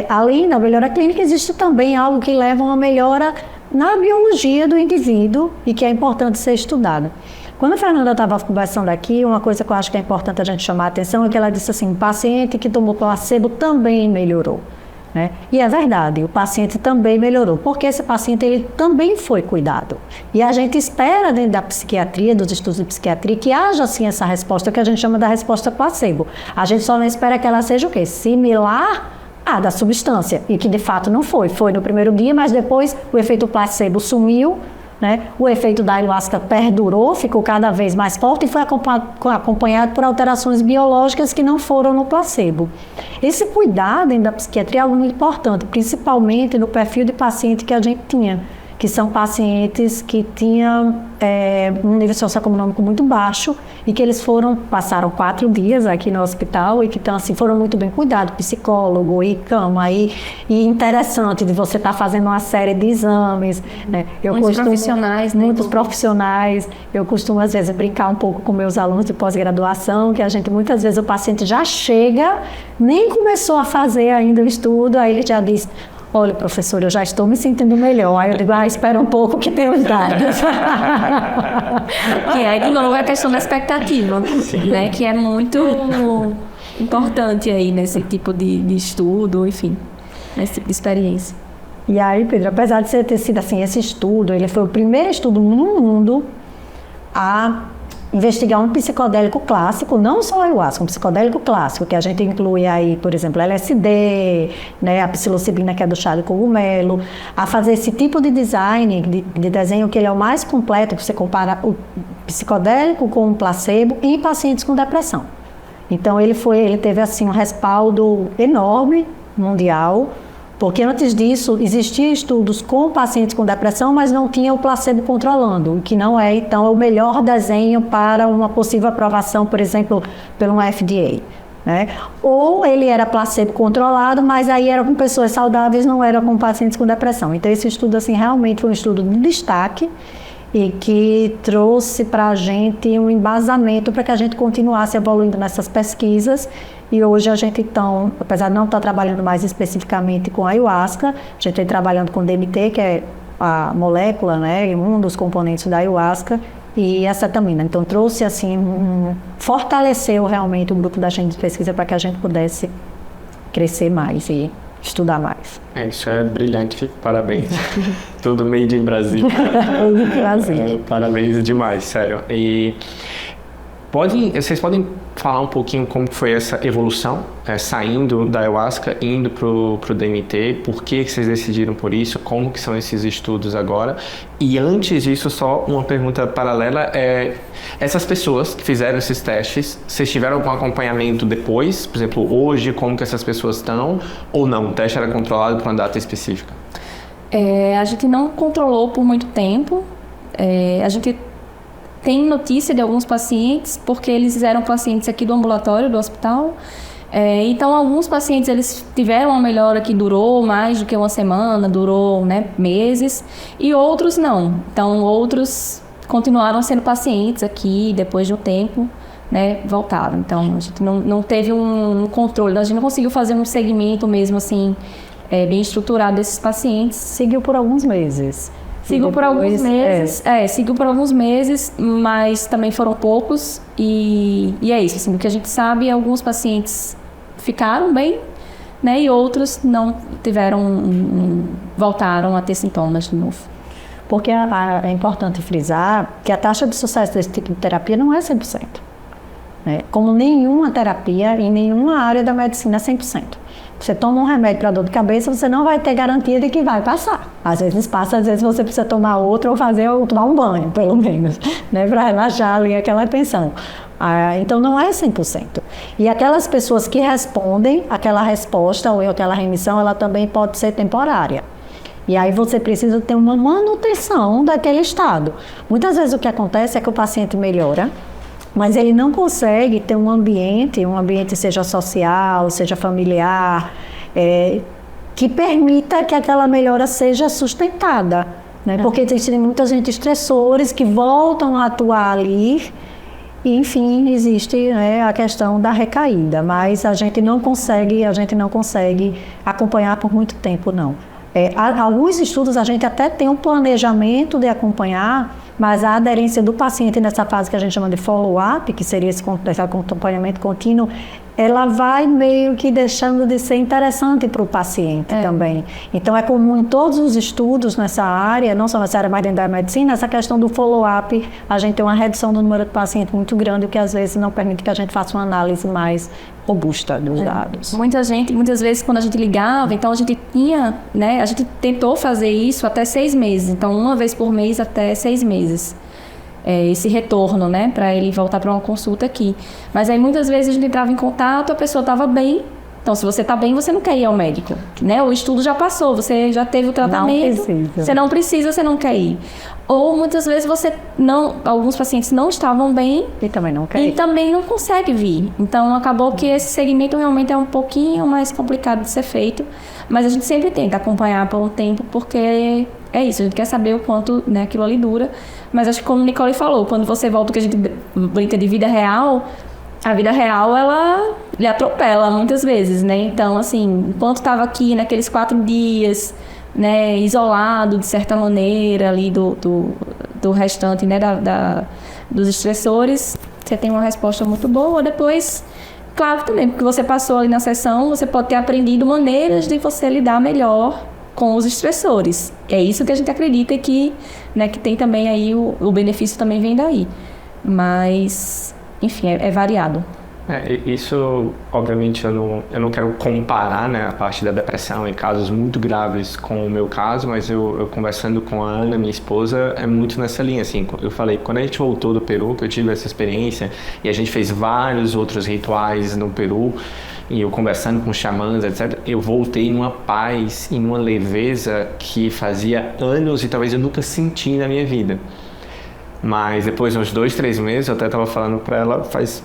além da melhora clínica, existe também algo que leva a uma melhora na biologia do indivíduo e que é importante ser estudado. Quando a Fernanda estava conversando aqui, uma coisa que eu acho que é importante a gente chamar a atenção é que ela disse assim, o paciente que tomou placebo também melhorou. Né? E é verdade, o paciente também melhorou, porque esse paciente ele também foi cuidado. E a gente espera dentro da psiquiatria, dos estudos de psiquiatria, que haja assim essa resposta que a gente chama da resposta placebo. A gente só não espera que ela seja o quê? Similar à da substância, e que de fato não foi. Foi no primeiro dia, mas depois o efeito placebo sumiu, né? O efeito da ayahuasca perdurou, ficou cada vez mais forte e foi acompanhado por alterações biológicas que não foram no placebo. Esse cuidado dentro da psiquiatria é algo muito importante, principalmente no perfil de paciente que a gente tinha, que são pacientes que tinham um nível socioeconômico muito baixo e que eles passaram 4 dias aqui no hospital e que então, assim, foram muito bem cuidados, psicólogo e cama, e interessante de você estar fazendo uma série de exames. Né? Muitos profissionais. Eu costumo, às vezes, brincar um pouco com meus alunos de pós-graduação, que muitas vezes o paciente já chega, nem começou a fazer ainda o estudo, aí ele já diz, olha, professor, eu já estou me sentindo melhor. Aí eu digo, espera um pouco que tem os dados. Que aí, de novo, é a questão da expectativa, né? Que é muito importante aí nesse tipo de estudo, enfim, nesse tipo de experiência. E aí, Pedro, apesar de ter sido assim, esse estudo, ele foi o primeiro estudo no mundo a investigar um psicodélico clássico, não só o ayahuasca, um psicodélico clássico, que a gente inclui aí, por exemplo, LSD, né, a psilocibina, que é do chá de cogumelo, a fazer esse tipo de design, de desenho, que ele é o mais completo, que você compara o psicodélico com o placebo em pacientes com depressão. Então ele teve assim um respaldo enorme, mundial, porque antes disso existiam estudos com pacientes com depressão, mas não tinha o placebo controlando, o que não é, então, o melhor desenho para uma possível aprovação, por exemplo, pelo FDA. Né? Ou ele era placebo controlado, mas aí era com pessoas saudáveis, não era com pacientes com depressão. Então esse estudo assim, realmente foi um estudo de destaque e que trouxe para a gente um embasamento para que a gente continuasse evoluindo nessas pesquisas. E hoje a gente, então, apesar de não estar trabalhando mais especificamente com ayahuasca, a gente está trabalhando com DMT, que é a molécula, né, um dos componentes da ayahuasca, e acetamina. Então trouxe assim, fortaleceu realmente o grupo da gente de pesquisa para que a gente pudesse crescer mais e estudar mais. Isso é brilhante, parabéns. Tudo made in Brasil. Brasil. Parabéns demais, sério. E vocês podem falar um pouquinho como foi essa evolução, saindo da ayahuasca, indo pro DMT, por que vocês decidiram por isso, como que são esses estudos agora? E antes disso, só uma pergunta paralela, essas pessoas que fizeram esses testes, vocês tiveram algum acompanhamento depois? Por exemplo, hoje, como que essas pessoas estão? Ou não, o teste era controlado por uma data específica? A gente não controlou por muito tempo, a gente tem notícia de alguns pacientes, porque eles eram pacientes aqui do ambulatório, do hospital. Então, alguns pacientes eles tiveram uma melhora que durou mais do que uma semana, durou, né, meses, e outros não. Então, outros continuaram sendo pacientes aqui, depois de um tempo, né, voltaram. Então, a gente não teve um controle, a gente não conseguiu fazer um segmento mesmo assim, bem estruturado desses pacientes. Seguiu por alguns meses. Seguiu por alguns meses, mas também foram poucos, e é isso, assim, o que a gente sabe, alguns pacientes ficaram bem, né, e outros não voltaram a ter sintomas de novo. Porque é importante frisar que a taxa de sucesso desse tipo de terapia não é 100%. Né? Como nenhuma terapia em nenhuma área da medicina é 100%. Você toma um remédio para dor de cabeça, você não vai ter garantia de que vai passar. Às vezes passa, às vezes você precisa tomar outro ou tomar um banho, pelo menos, né, para relaxar ali aquela tensão. Então não é 100%. E aquelas pessoas que respondem, aquela resposta ou aquela remissão, ela também pode ser temporária. E aí você precisa ter uma manutenção daquele estado. Muitas vezes o que acontece é que o paciente melhora, mas ele não consegue ter um ambiente seja social, seja familiar, que permita que aquela melhora seja sustentada, né? Porque existem muitos estressores que voltam a atuar ali e, enfim, existe, né, a questão da recaída, mas a gente não consegue acompanhar por muito tempo, não. Alguns estudos a gente até tem um planejamento de acompanhar mas a aderência do paciente nessa fase que a gente chama de follow-up, que seria esse acompanhamento contínuo, ela vai meio que deixando de ser interessante para o paciente também. Então, é comum em todos os estudos nessa área, não só nessa área mais dentro da medicina, essa questão do follow-up, a gente tem uma redução do número de pacientes muito grande, o que às vezes não permite que a gente faça uma análise mais robusta dos dados. Muitas vezes, quando a gente ligava, então a gente tinha, né, a gente tentou fazer isso até 6 meses, então uma vez por mês até 6 meses. Esse retorno, né, para ele voltar para uma consulta aqui. Mas aí muitas vezes a gente entrava em contato, a pessoa estava bem. Então, se você está bem, você não quer ir ao médico, né? O estudo já passou, você já teve o tratamento. Não precisa. Você não precisa, você não quer ir. Ou muitas vezes alguns pacientes não estavam bem E também não quer ir. e também não consegue vir. Então, acabou que esse segmento realmente é um pouquinho mais complicado de ser feito. Mas a gente sempre tenta acompanhar por um tempo, porque é isso, a gente quer saber o quanto, né, aquilo ali dura. Mas acho que como a Nicole falou, quando você volta, que a gente brinca de vida real, a vida real, ela lhe atropela muitas vezes, né? Então, assim, enquanto estava aqui naqueles 4 dias, né, isolado de certa maneira ali do restante, né, dos estressores, você tem uma resposta muito boa. Depois, claro também, porque você passou ali na sessão, você pode ter aprendido maneiras de você lidar melhor com os estressores. É isso que a gente acredita que, né, que tem também aí, o benefício também vem daí. Mas, enfim, é variado. Isso, obviamente, eu não quero comparar, né, a parte da depressão em casos muito graves com o meu caso, mas eu conversando com a Ana, minha esposa, é muito nessa linha, assim. Eu falei, quando a gente voltou do Peru, que eu tive essa experiência, e a gente fez vários outros rituais no Peru, e eu conversando com xamãs, etc., eu voltei numa paz e numa leveza que fazia anos e talvez eu nunca senti na minha vida. Mas depois de uns 2, 3 meses, eu até estava falando para ela, faz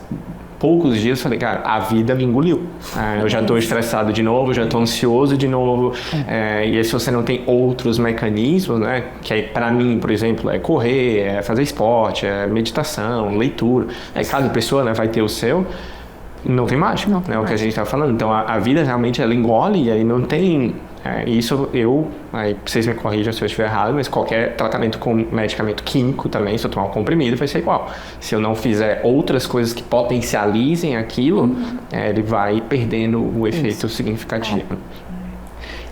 poucos dias, falei, cara, a vida me engoliu. Eu já estou estressado de novo, já estou ansioso de novo. E aí, se você não tem outros mecanismos, né, que aí, para mim, por exemplo, é correr, é fazer esporte, é meditação, leitura. Aí cada pessoa, né, vai ter o seu. Não tem mágica, né? O que a gente está falando. Então, a vida realmente, ela engole e aí não tem... isso aí vocês me corrijam se eu estiver errado, mas qualquer tratamento com medicamento químico também, se eu tomar um comprimido, vai ser igual. Se eu não fizer outras coisas que potencializem aquilo, ele vai perdendo o efeito significativo.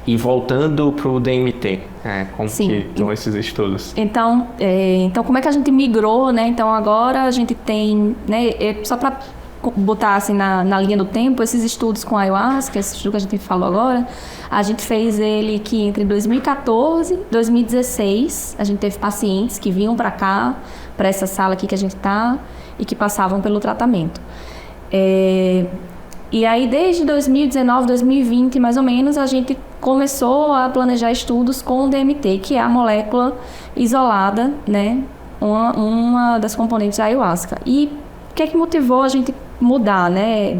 E voltando para o DMT, como que estão esses estudos? Então, como é que a gente migrou, né? Então, agora a gente tem, né, só para botar assim na linha do tempo, esses estudos com ayahuasca, esse estudo que a gente falou agora, a gente fez ele que entre 2014 e 2016, a gente teve pacientes que vinham para cá, para essa sala aqui que a gente está, e que passavam pelo tratamento. E aí, desde 2019, 2020, mais ou menos, a gente começou a planejar estudos com o DMT, que é a molécula isolada, né, uma das componentes da ayahuasca. E o que é que motivou a gente mudar, né,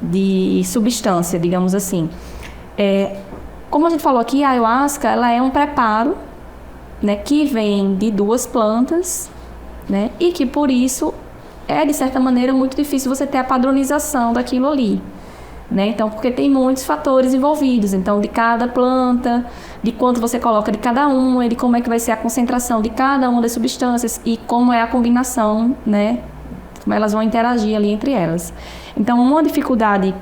de substância, digamos assim? Como a gente falou aqui, a ayahuasca, ela é um preparo, né, que vem de 2 plantas, né, e que por isso é, de certa maneira, muito difícil você ter a padronização daquilo ali, né? Então, porque tem muitos fatores envolvidos, então, de cada planta, de quanto você coloca de cada uma, de como é que vai ser a concentração de cada uma das substâncias e como é a combinação, né? Como elas vão interagir ali entre elas. Então, uma dificuldade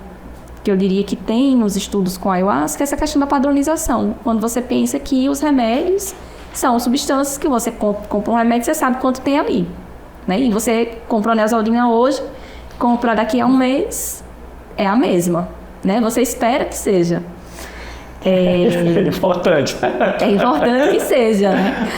que eu diria que tem nos estudos com a ayahuasca é essa questão da padronização. Quando você pensa que os remédios são substâncias que você compra um remédio, você sabe quanto tem ali, né? E você compra a neosaldina hoje, compra daqui a um mês, é a mesma, né? Você espera que seja. É importante. É importante que seja, né?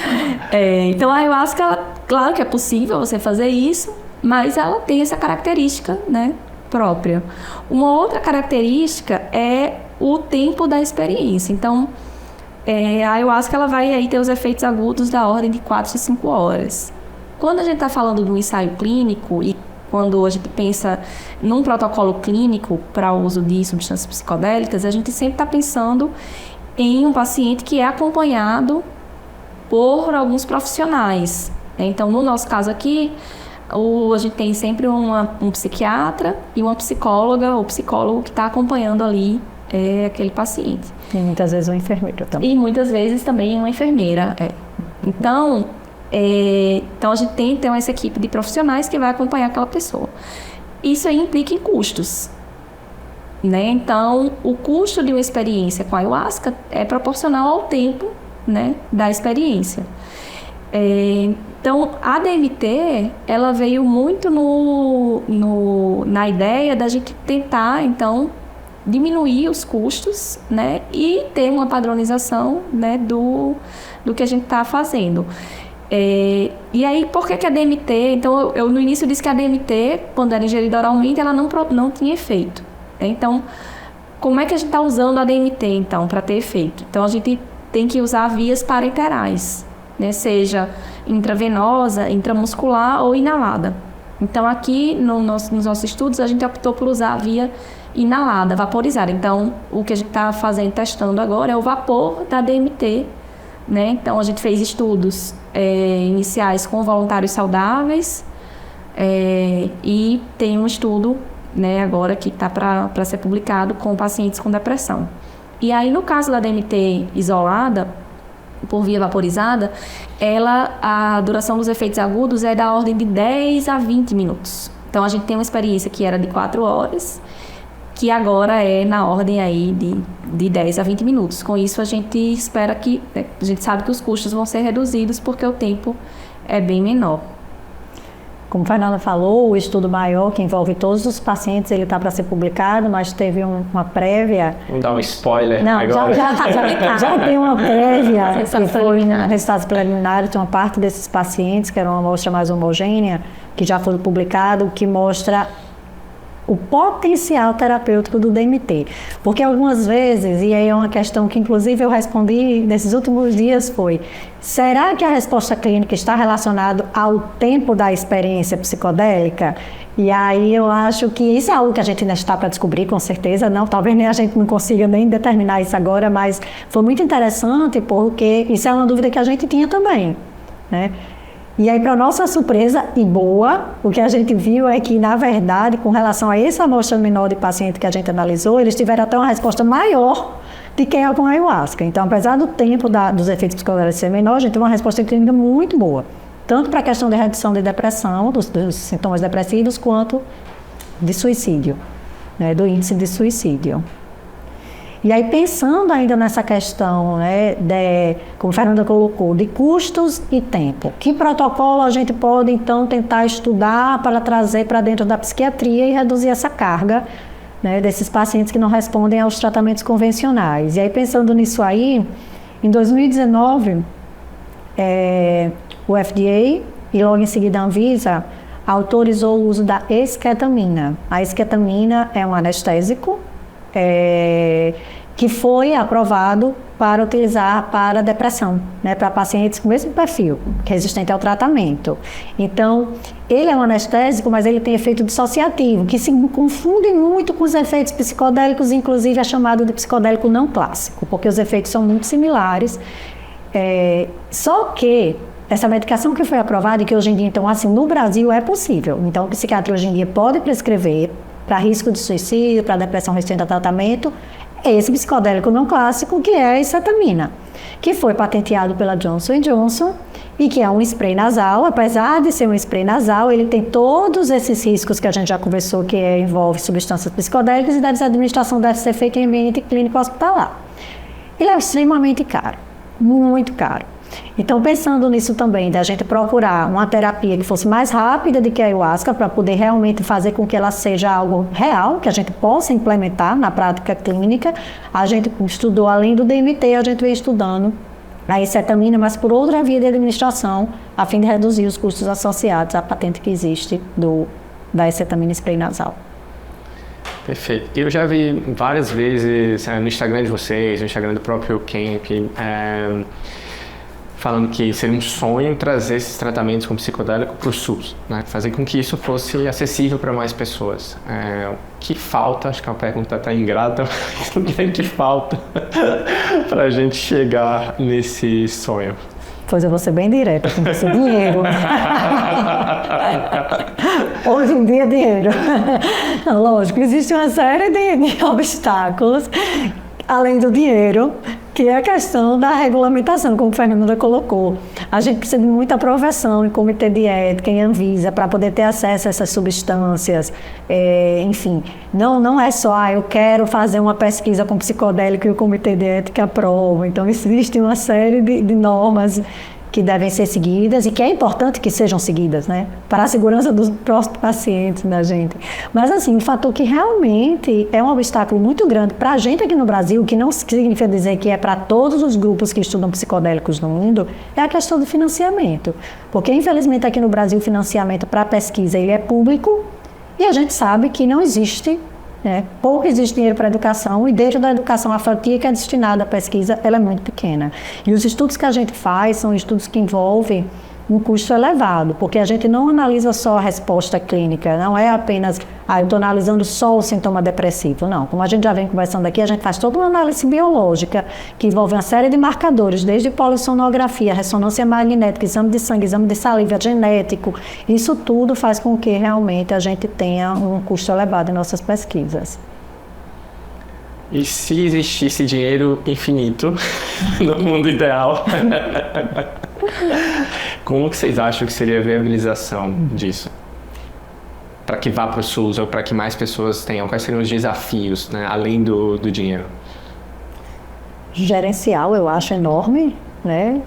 Então, a ayahuasca, claro que é possível você fazer isso, mas ela tem essa característica, né, própria. Uma outra característica é o tempo da experiência. Então, a ayahuasca ela vai aí ter os efeitos agudos da ordem de 4 a 5 horas. Quando a gente está falando de um ensaio clínico e quando a gente pensa num protocolo clínico para o uso de substâncias psicodélicas, a gente sempre está pensando em um paciente que é acompanhado por alguns profissionais. Então, no nosso caso aqui, a gente tem sempre um psiquiatra e uma psicóloga ou psicólogo que está acompanhando ali aquele paciente. E muitas vezes um enfermeiro também. E muitas vezes também uma enfermeira. Então, então a gente tem então essa equipe de profissionais que vai acompanhar aquela pessoa. Isso aí implica em custos, né? Então, o custo de uma experiência com a ayahuasca é proporcional ao tempo, né, da experiência. Então, a DMT, ela veio muito na ideia da gente tentar, então, diminuir os custos, né, e ter uma padronização, né, do que a gente está fazendo. E aí, por que a DMT? Então, eu no início disse que a DMT, quando era ingerida oralmente, ela não tinha efeito. Então, como é que a gente está usando a DMT, então, para ter efeito? Então, a gente tem que usar vias parenterais, né? Seja intravenosa, intramuscular ou inalada. Então, aqui nos nossos estudos, a gente optou por usar a via inalada, vaporizada. Então, o que a gente está testando agora é o vapor da DMT, né? Então, a gente fez estudos iniciais com voluntários saudáveis e tem um estudo, né, agora que está para ser publicado com pacientes com depressão. E aí, no caso da DMT isolada, por via vaporizada, a duração dos efeitos agudos é da ordem de 10 a 20 minutos. Então, a gente tem uma experiência que era de 4 horas, que agora é na ordem aí de 10 a 20 minutos. Com isso, a gente espera que... A gente sabe que os custos vão ser reduzidos porque o tempo é bem menor. Como a Fernanda falou, o estudo maior, que envolve todos os pacientes, ele está para ser publicado, mas teve uma prévia... Vamos dar um spoiler Não, agora. Já tem uma prévia, que foi no resultado preliminar, tem uma parte desses pacientes, que era uma amostra mais homogênea, que já foi publicado, que mostra o potencial terapêutico do DMT. Porque algumas vezes, e aí é uma questão que inclusive eu respondi nesses últimos dias, foi: será que a resposta clínica está relacionada ao tempo da experiência psicodélica? E aí eu acho que isso é algo que a gente ainda está para descobrir, com certeza. Não, talvez nem a gente não consiga nem determinar isso agora, mas foi muito interessante porque isso é uma dúvida que a gente tinha também, né? E aí, para nossa surpresa e boa, o que a gente viu é que, na verdade, com relação a essa amostra menor de paciente que a gente analisou, eles tiveram até uma resposta maior de quem é com ayahuasca. Então, apesar do tempo dos efeitos psicodélicos ser menor, a gente teve uma resposta clínica muito boa. Tanto para a questão de redução de depressão, dos sintomas depressivos, quanto de suicídio, né, do índice de suicídio. E aí, pensando ainda nessa questão, né, como a Fernanda colocou, de custos e tempo, que protocolo a gente pode, então, tentar estudar para trazer para dentro da psiquiatria e reduzir essa carga, né, desses pacientes que não respondem aos tratamentos convencionais? E aí, pensando nisso aí, em 2019, o FDA e logo em seguida a Anvisa autorizou o uso da esketamina. A esketamina é um anestésico, que foi aprovado para utilizar para depressão, né, para pacientes com o mesmo perfil, resistente ao tratamento. Então, ele é um anestésico, mas ele tem efeito dissociativo, que se confunde muito com os efeitos psicodélicos, inclusive é chamado de psicodélico não clássico, porque os efeitos são muito similares. Só que essa medicação que foi aprovada e que hoje em dia, então, assim, no Brasil é possível. Então, o psiquiatra hoje em dia pode prescrever para risco de suicídio, para depressão resistente a tratamento, esse psicodélico não clássico, que é a esketamina, que foi patenteado pela Johnson & Johnson e que é um spray nasal. Apesar de ser um spray nasal, ele tem todos esses riscos que a gente já conversou, que envolve substâncias psicodélicas, e a administração deve ser feita em ambiente clínico hospitalar. Ele é extremamente caro, muito caro. Então, pensando nisso também, da gente procurar uma terapia que fosse mais rápida do que a ayahuasca, para poder realmente fazer com que ela seja algo real, que a gente possa implementar na prática clínica, a gente estudou, além do DMT, a gente veio estudando a esketamina, mas por outra via de administração, a fim de reduzir os custos associados à patente que existe da esketamina spray nasal. Perfeito. Eu já vi várias vezes no Instagram de vocês, no Instagram do próprio Camp, falando que seria um sonho trazer esses tratamentos com psicodélico para o SUS, né? Fazer com que isso fosse acessível para mais pessoas. O que falta, acho que é uma pergunta até ingrata, mas o que falta para a gente chegar nesse sonho? Pois eu vou ser bem direta, tem que ser dinheiro. Hoje em dia, dinheiro. Lógico, existe uma série de obstáculos, além do dinheiro, que é a questão da regulamentação, como a Fernanda colocou. A gente precisa de muita aprovação em comitê de ética, em Anvisa, para poder ter acesso a essas substâncias. Enfim, não é só, eu quero fazer uma pesquisa com psicodélico e o comitê de ética aprova. Então, existe uma série de normas que devem ser seguidas e que é importante que sejam seguidas, né? Para a segurança dos próprios pacientes da gente. Mas, assim, um fator que realmente é um obstáculo muito grande para a gente aqui no Brasil, que não significa dizer que é para todos os grupos que estudam psicodélicos no mundo, é a questão do financiamento. Porque, infelizmente, aqui no Brasil, o financiamento para a pesquisa ele é público e a gente sabe que não existe, pouco existe dinheiro para a educação, e dentro da educação a fatia que é destinada à pesquisa ela é muito pequena. E os estudos que a gente faz são estudos que envolvem um custo elevado, porque a gente não analisa só a resposta clínica, não é apenas, eu estou analisando só o sintoma depressivo, não. Como a gente já vem conversando aqui, a gente faz toda uma análise biológica que envolve uma série de marcadores, desde polissonografia, ressonância magnética, exame de sangue, exame de saliva, genético. Isso tudo faz com que realmente a gente tenha um custo elevado em nossas pesquisas. E se existisse dinheiro infinito no mundo ideal, como que vocês acham que seria a viabilização disso? Para que vá para o SUS ou para que mais pessoas tenham? Quais seriam os desafios, né, além do dinheiro? Gerencial, eu acho enorme, né?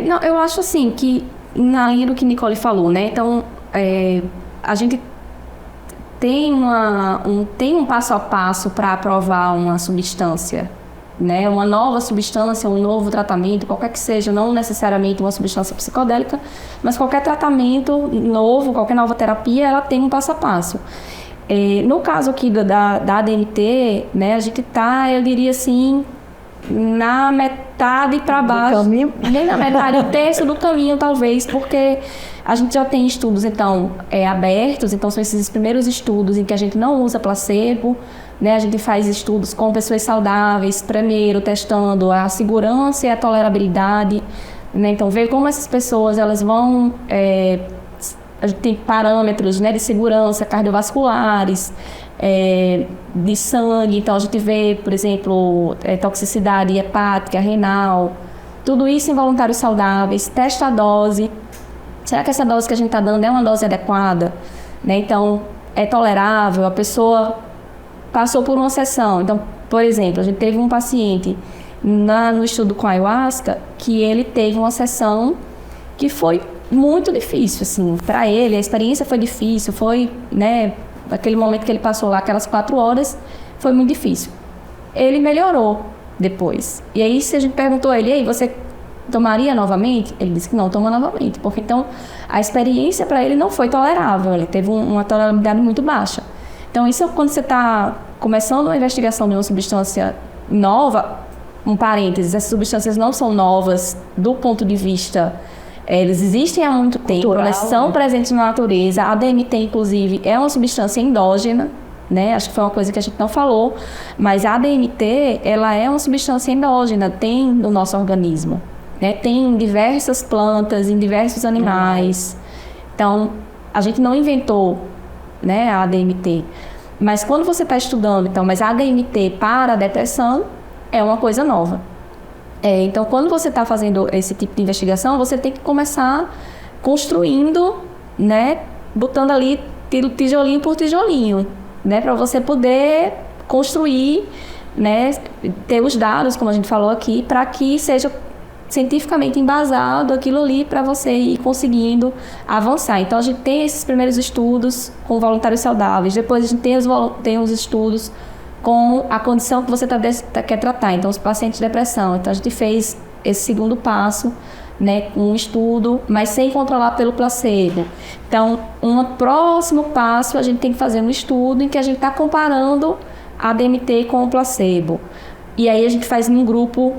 Não, eu acho assim que, na linha do que Nicole falou, né? Então, a gente tem um passo a passo para aprovar uma substância, né? Uma nova substância, um novo tratamento, qualquer que seja, não necessariamente uma substância psicodélica, mas qualquer tratamento novo, qualquer nova terapia, ela tem um passo a passo. No caso aqui da ADMT, né, a gente está, eu diria assim, na metade para baixo, nem na metade, um terço do caminho talvez, porque a gente já tem estudos então abertos, então são esses primeiros estudos em que a gente não usa placebo, né? A gente faz estudos com pessoas saudáveis, primeiro testando a segurança e a tolerabilidade, né? Então ver como essas pessoas elas vão, a gente tem parâmetros, né, de segurança cardiovasculares, de sangue, então a gente vê, por exemplo, toxicidade hepática, renal, tudo isso em voluntários saudáveis, testa a dose, será que essa dose que a gente está dando é uma dose adequada, né? Então, é tolerável, a pessoa passou por uma sessão, então, por exemplo, a gente teve um paciente no estudo com ayahuasca, que ele teve uma sessão que foi muito difícil, assim, para ele, a experiência foi difícil, foi, né, aquele momento que ele passou lá, aquelas 4 horas, foi muito difícil. Ele melhorou depois. E aí, se a gente perguntou a ele, aí, você tomaria novamente? Ele disse que não toma novamente, porque então a experiência para ele não foi tolerável, ele teve uma tolerabilidade muito baixa. Então, isso quando você está começando uma investigação de uma substância nova, um parênteses, essas substâncias não são novas do ponto de vista... eles existem há muito tempo, elas são presentes na natureza. A DMT, inclusive, é uma substância endógena, né? Acho que foi uma coisa que a gente não falou, mas a DMT, ela é uma substância endógena, tem no nosso organismo, né? Tem em diversas plantas, em diversos animais. Então, a gente não inventou, né, a DMT. Mas quando você está estudando, então, mas a DMT para a depressão é uma coisa nova. Então, quando você está fazendo esse tipo de investigação, você tem que começar construindo, né, botando ali tijolinho por tijolinho, né, para você poder construir, né, ter os dados, como a gente falou aqui, para que seja cientificamente embasado aquilo ali para você ir conseguindo avançar. Então, a gente tem esses primeiros estudos com voluntários saudáveis, depois a gente tem os estudos com a condição que você quer tratar, então os pacientes de depressão. Então a gente fez esse segundo passo, né, um estudo, mas sem controlar pelo placebo. Então, um próximo passo a gente tem que fazer um estudo em que a gente está comparando a DMT com o placebo. E aí a gente faz num grupo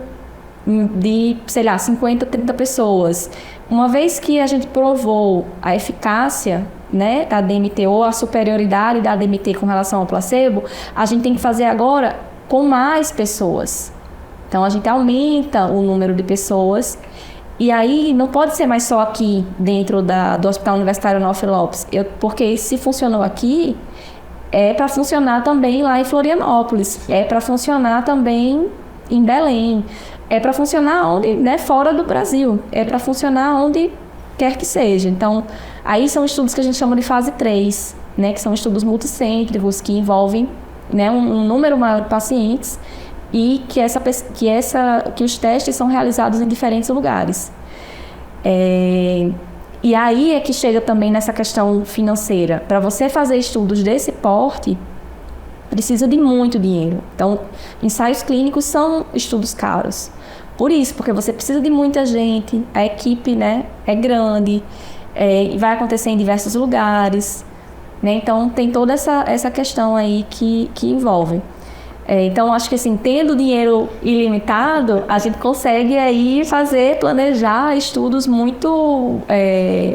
de, sei lá, 50, 30 pessoas. Uma vez que a gente provou a eficácia, né, da DMT ou a superioridade da DMT com relação ao placebo, a gente tem que fazer agora com mais pessoas. Então a gente aumenta o número de pessoas e aí não pode ser mais só aqui dentro do Hospital Universitário Onofre Lopes, porque se funcionou aqui, é para funcionar também lá em Florianópolis, é para funcionar também em Belém. É para funcionar onde, né, fora do Brasil. É para funcionar onde quer que seja. Então, aí são estudos que a gente chama de fase 3, né, que são estudos multicêntricos, que envolvem, né, um número maior de pacientes e que os testes são realizados em diferentes lugares. E aí é que chega também nessa questão financeira. Para você fazer estudos desse porte, precisa de muito dinheiro. Então, ensaios clínicos são estudos caros. Por isso, porque você precisa de muita gente, a equipe, né, é grande, vai acontecer em diversos lugares, né? Então, tem toda essa questão aí que envolve. Então, acho que assim, tendo dinheiro ilimitado, a gente consegue aí planejar estudos muito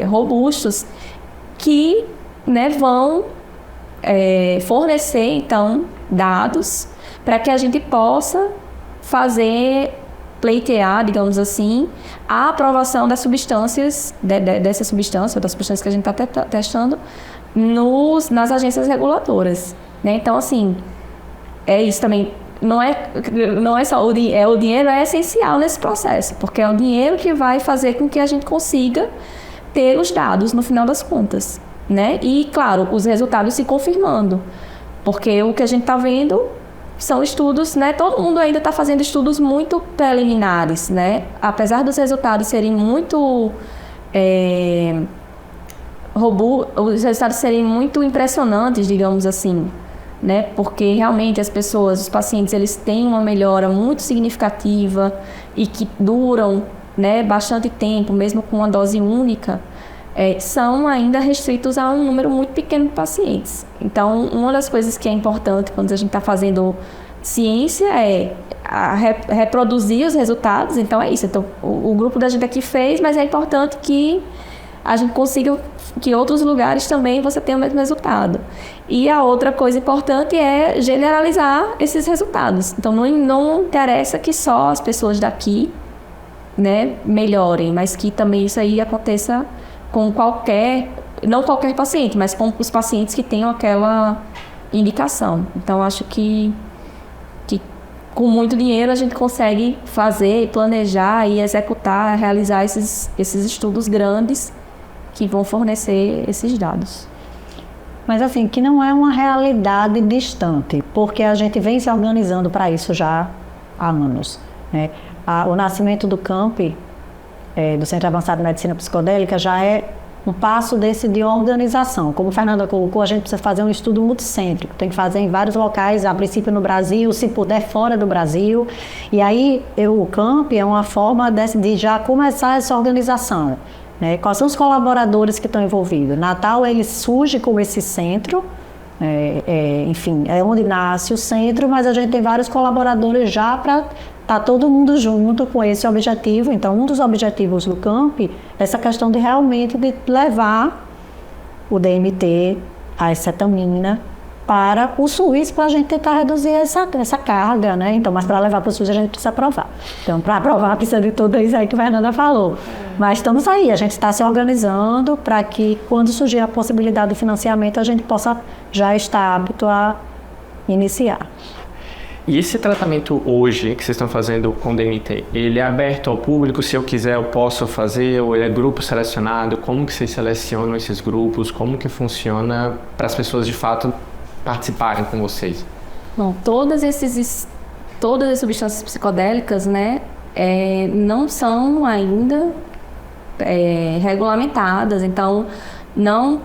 robustos que, né, vão fornecer, então, dados para que a gente possa pleitear, digamos assim, a aprovação das substâncias, dessa substância, ou das substâncias que a gente está testando, nas agências reguladoras, né? Então, assim, é isso também. Não é só o dinheiro é essencial nesse processo, porque é o dinheiro que vai fazer com que a gente consiga ter os dados no final das contas, né? E, claro, os resultados se confirmando, porque o que a gente está vendo são estudos, né? Todo mundo ainda está fazendo estudos muito preliminares, né? Apesar dos resultados serem muito os resultados serem muito impressionantes, digamos assim, né? Porque realmente os pacientes, eles têm uma melhora muito significativa e que duram, né, bastante tempo, mesmo com uma dose única, são ainda restritos a um número muito pequeno de pacientes. Então, uma das coisas que é importante quando a gente está fazendo ciência é reproduzir os resultados. Então, é isso. Então, o grupo da gente aqui fez, mas é importante que a gente consiga que outros lugares também você tenha o mesmo resultado. E a outra coisa importante é generalizar esses resultados. Então, não interessa que só as pessoas daqui, né, melhorem, mas que também isso aí aconteça com não qualquer paciente, mas com os pacientes que tenham aquela indicação. Então, acho que com muito dinheiro a gente consegue fazer, planejar e executar, realizar esses estudos grandes que vão fornecer esses dados. Mas assim, que não é uma realidade distante, porque a gente vem se organizando para isso já há anos, né? O nascimento do CAMP, do Centro Avançado de Medicina Psicodélica, já é um passo desse de organização. Como a Fernanda colocou, a gente precisa fazer um estudo multicêntrico, tem que fazer em vários locais, a princípio no Brasil, se puder fora do Brasil. E aí, o CAMP é uma forma de já começar essa organização, né? Quais são os colaboradores que estão envolvidos? Natal, ele surge como esse centro, enfim, é onde nasce o centro, mas a gente tem vários colaboradores já para estar todo mundo junto com esse objetivo. Então, um dos objetivos do CAMP é essa questão de realmente levar o DMT, a acetamina, para o SUS, para a gente tentar reduzir essa carga, né? Então, mas para levar para o SUS a gente precisa aprovar. Então, para aprovar precisa de tudo isso aí que a Fernanda falou. Mas estamos aí, a gente está se organizando para que quando surgir a possibilidade do financiamento a gente possa já estar apto a iniciar. E esse tratamento hoje que vocês estão fazendo com DMT, ele é aberto ao público? Se eu quiser, eu posso fazer? Ou ele é grupo selecionado? Como que vocês selecionam esses grupos? Como que funciona para as pessoas de fato participarem com vocês? Bom, todas as substâncias psicodélicas, né, não são ainda regulamentadas. Então, não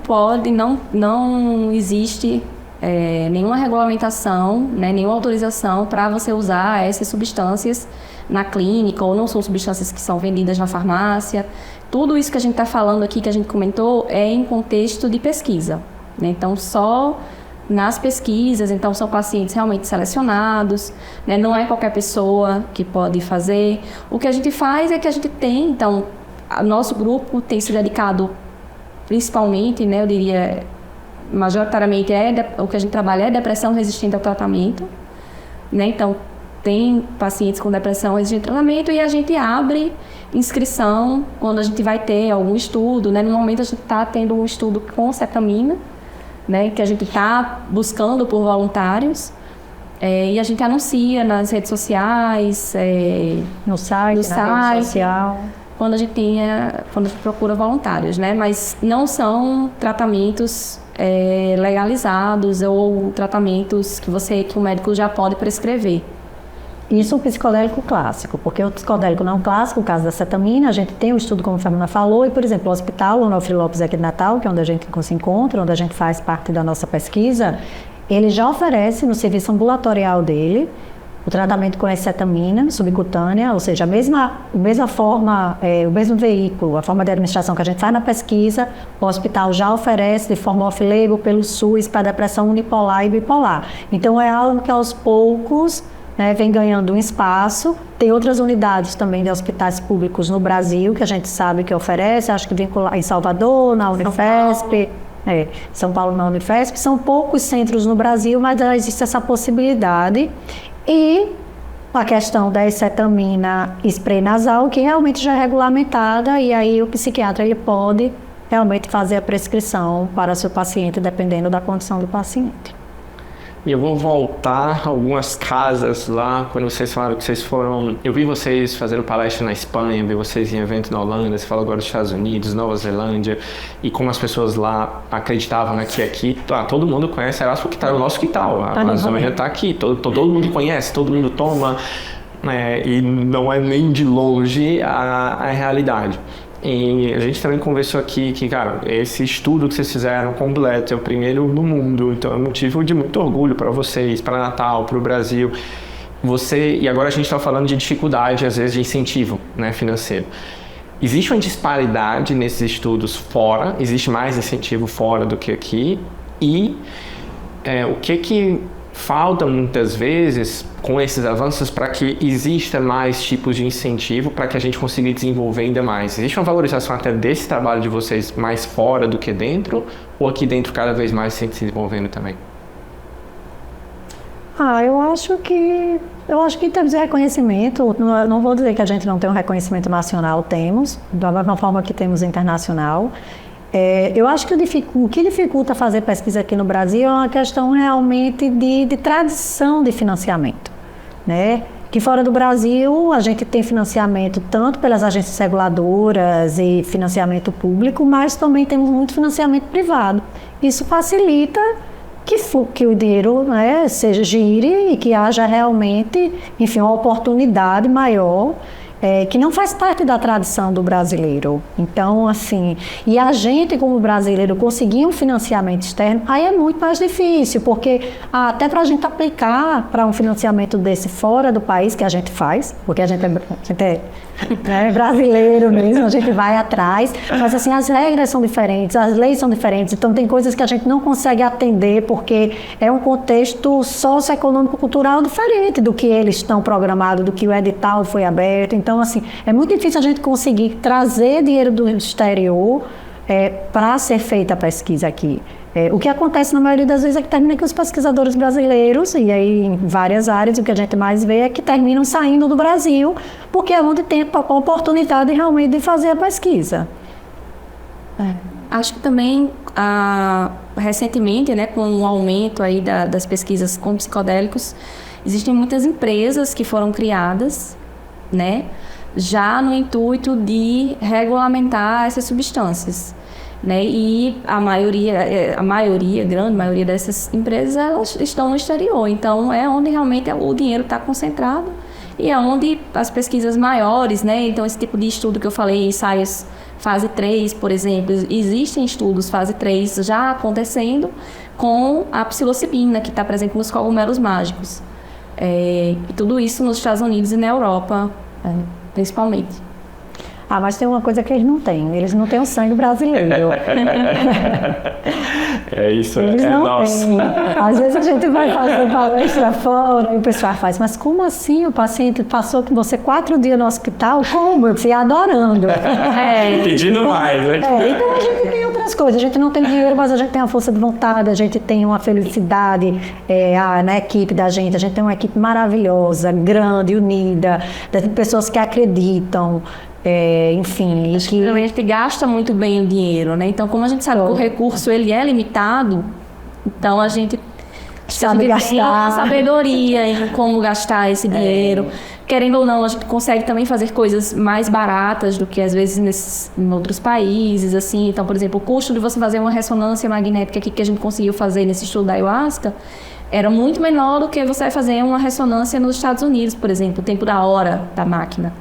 existe nenhuma regulamentação, né, nenhuma autorização para você usar essas substâncias na clínica, ou não são substâncias que são vendidas na farmácia. Tudo isso que a gente está falando aqui, que a gente comentou, é em contexto de pesquisa, né? Então, só nas pesquisas, então são pacientes realmente selecionados, né? Não é qualquer pessoa que pode fazer. O que a gente faz é que a gente tem, então, o nosso grupo tem se dedicado principalmente, né, eu diria, majoritariamente o que a gente trabalha é depressão resistente ao tratamento, né? Então, tem pacientes com depressão resistente ao tratamento e a gente abre inscrição quando a gente vai ter algum estudo, né? No momento a gente está tendo um estudo com cetamina, né? Que a gente está buscando por voluntários E a gente anuncia nas redes sociais, No site, na rede social. quando a gente procura voluntários, né? Mas não são tratamentos legalizados ou tratamentos que o médico já pode prescrever. Isso o psicodélico clássico, porque o psicodélico não clássico, o caso da cetamina, a gente tem um estudo, como a Fernanda falou, e, por exemplo, o Hospital Onofre Lopes aqui de Natal, que é onde a gente se encontra, onde a gente faz parte da nossa pesquisa, ele já oferece no serviço ambulatorial dele o tratamento com cetamina subcutânea, ou seja, a mesma forma, o mesmo veículo, a forma de administração que a gente faz na pesquisa, o hospital já oferece de forma off-label pelo SUS para depressão unipolar e bipolar. Então é algo que aos poucos vem ganhando um espaço. Tem outras unidades também de hospitais públicos no Brasil que a gente sabe que oferece, acho que vincular em Salvador, na Unifesp, São Paulo na Unifesp, são poucos centros no Brasil, mas já existe essa possibilidade. E a questão da cetamina spray nasal, que realmente já é regulamentada, e aí o psiquiatra ele pode realmente fazer a prescrição para o seu paciente, dependendo da condição do paciente. E eu vou voltar a algumas casas lá, quando vocês falaram que vocês foram... Eu vi vocês fazendo palestra na Espanha, vi vocês em evento na Holanda, você falou agora dos Estados Unidos, Nova Zelândia, e como as pessoas lá acreditavam, né, que aqui todo mundo conhece, era porque tá no nosso quintal, a zona já tá aqui, todo mundo conhece, todo mundo toma, e não é nem de longe a realidade. E a gente também conversou aqui que, cara, esse estudo que vocês fizeram completo é o primeiro no mundo, então é motivo de muito orgulho para vocês, para Natal, para o Brasil. E agora a gente está falando de dificuldade, às vezes, de incentivo, né, financeiro. Existe uma disparidade nesses estudos fora, existe mais incentivo fora do que aqui, e o que falta muitas vezes com esses avanços para que exista mais tipos de incentivo para que a gente consiga desenvolver ainda mais? Existe uma valorização até desse trabalho de vocês mais fora do que dentro, ou aqui dentro cada vez mais se desenvolvendo também? Eu acho que em termos de reconhecimento, não vou dizer que a gente não tem um reconhecimento nacional, temos, da mesma forma que temos internacional. Eu acho que o que dificulta fazer pesquisa aqui no Brasil é uma questão realmente de tradição de financiamento, né? Que fora do Brasil a gente tem financiamento tanto pelas agências reguladoras e financiamento público, mas também temos muito financiamento privado. Isso facilita que o dinheiro, né, gire e que haja realmente, enfim, uma oportunidade maior, que não faz parte da tradição do brasileiro. Então, assim, e a gente como brasileiro conseguir um financiamento externo, aí é muito mais difícil, porque até para a gente aplicar para um financiamento desse fora do país, que a gente faz, porque a gente é brasileiro mesmo, a gente vai atrás, mas assim, as regras são diferentes, as leis são diferentes, então tem coisas que a gente não consegue atender porque é um contexto socioeconômico-cultural diferente do que eles estão programados, do que o edital foi aberto. Então, assim, é muito difícil a gente conseguir trazer dinheiro do exterior para ser feita a pesquisa aqui. O que acontece na maioria das vezes é que termina que os pesquisadores brasileiros, e aí em várias áreas, o que a gente mais vê é que terminam saindo do Brasil, porque é onde tem a oportunidade realmente de fazer a pesquisa. Acho que também, recentemente, né, com o aumento aí das pesquisas com psicodélicos, existem muitas empresas que foram criadas, né, já no intuito de regulamentar essas substâncias. Né? E a grande maioria dessas empresas, elas estão no exterior, então é onde realmente o dinheiro está concentrado e é onde as pesquisas maiores, né? Então esse tipo de estudo que eu falei, ensaios fase 3, por exemplo, existem estudos fase 3 já acontecendo com a psilocibina, que está presente nos cogumelos mágicos, e tudo isso nos Estados Unidos e na Europa, principalmente. Mas tem uma coisa que eles não têm o sangue brasileiro. Isso, eles não nosso. Têm. Às vezes a gente vai fazer palestra fora e o pessoal faz, mas como assim o paciente passou com você 4 dias no hospital? Como? Eu fui adorando. Pedindo mais, né? Então a gente tem outras coisas, a gente não tem dinheiro, mas a gente tem uma força de vontade, a gente tem uma felicidade na equipe da gente, a gente tem uma equipe maravilhosa, grande, unida, de pessoas que acreditam. Enfim, a gente gasta muito bem o dinheiro, né? Então, como a gente sabe que o recurso ele é limitado, então a gente Sabe a gente tem uma gastar. sabedoria em como gastar esse dinheiro. Querendo ou não, a gente consegue também fazer coisas mais baratas do que às vezes em outros países, assim. Então, por exemplo, o custo de você fazer uma ressonância magnética aqui que a gente conseguiu fazer nesse estudo da ayahuasca era muito menor do que você vai fazer uma ressonância nos Estados Unidos, por exemplo, o tempo da hora da máquina.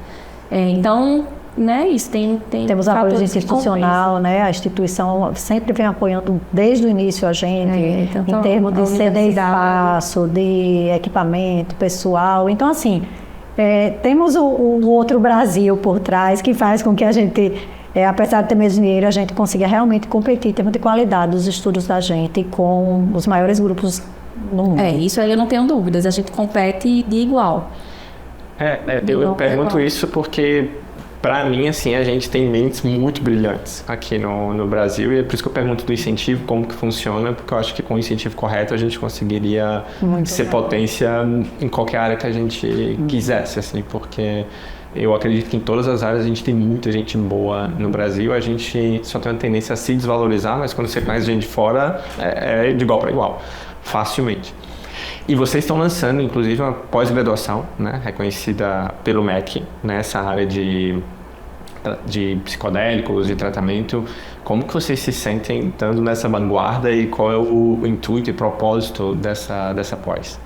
Então, né, isso Temos apoio fatores que institucional, né? A instituição sempre vem apoiando desde o início a gente, então, em termos de a ceder universidade. espaço, de equipamento, pessoal. Então, assim, temos o outro Brasil por trás que faz com que a gente, apesar de ter menos dinheiro, a gente consiga realmente competir em termos de qualidade dos estudos da gente com os maiores grupos no mundo. Isso aí eu não tenho dúvidas, a gente compete de igual. Eu pergunto isso porque, para mim, assim, a gente tem mentes muito brilhantes aqui no Brasil, e é por isso que eu pergunto do incentivo, como que funciona, porque eu acho que com o incentivo correto a gente conseguiria ser potência em qualquer área que a gente quisesse, assim, porque eu acredito que em todas as áreas a gente tem muita gente boa no Brasil, a gente só tem uma tendência a se desvalorizar, mas quando você conhece gente de fora, é de igual para igual, facilmente. E vocês estão lançando, inclusive, uma pós-graduação, né, reconhecida pelo MEC, nessa área de psicodélicos e tratamento. Como que vocês se sentem estando nessa vanguarda e qual é o intuito e propósito dessa pós?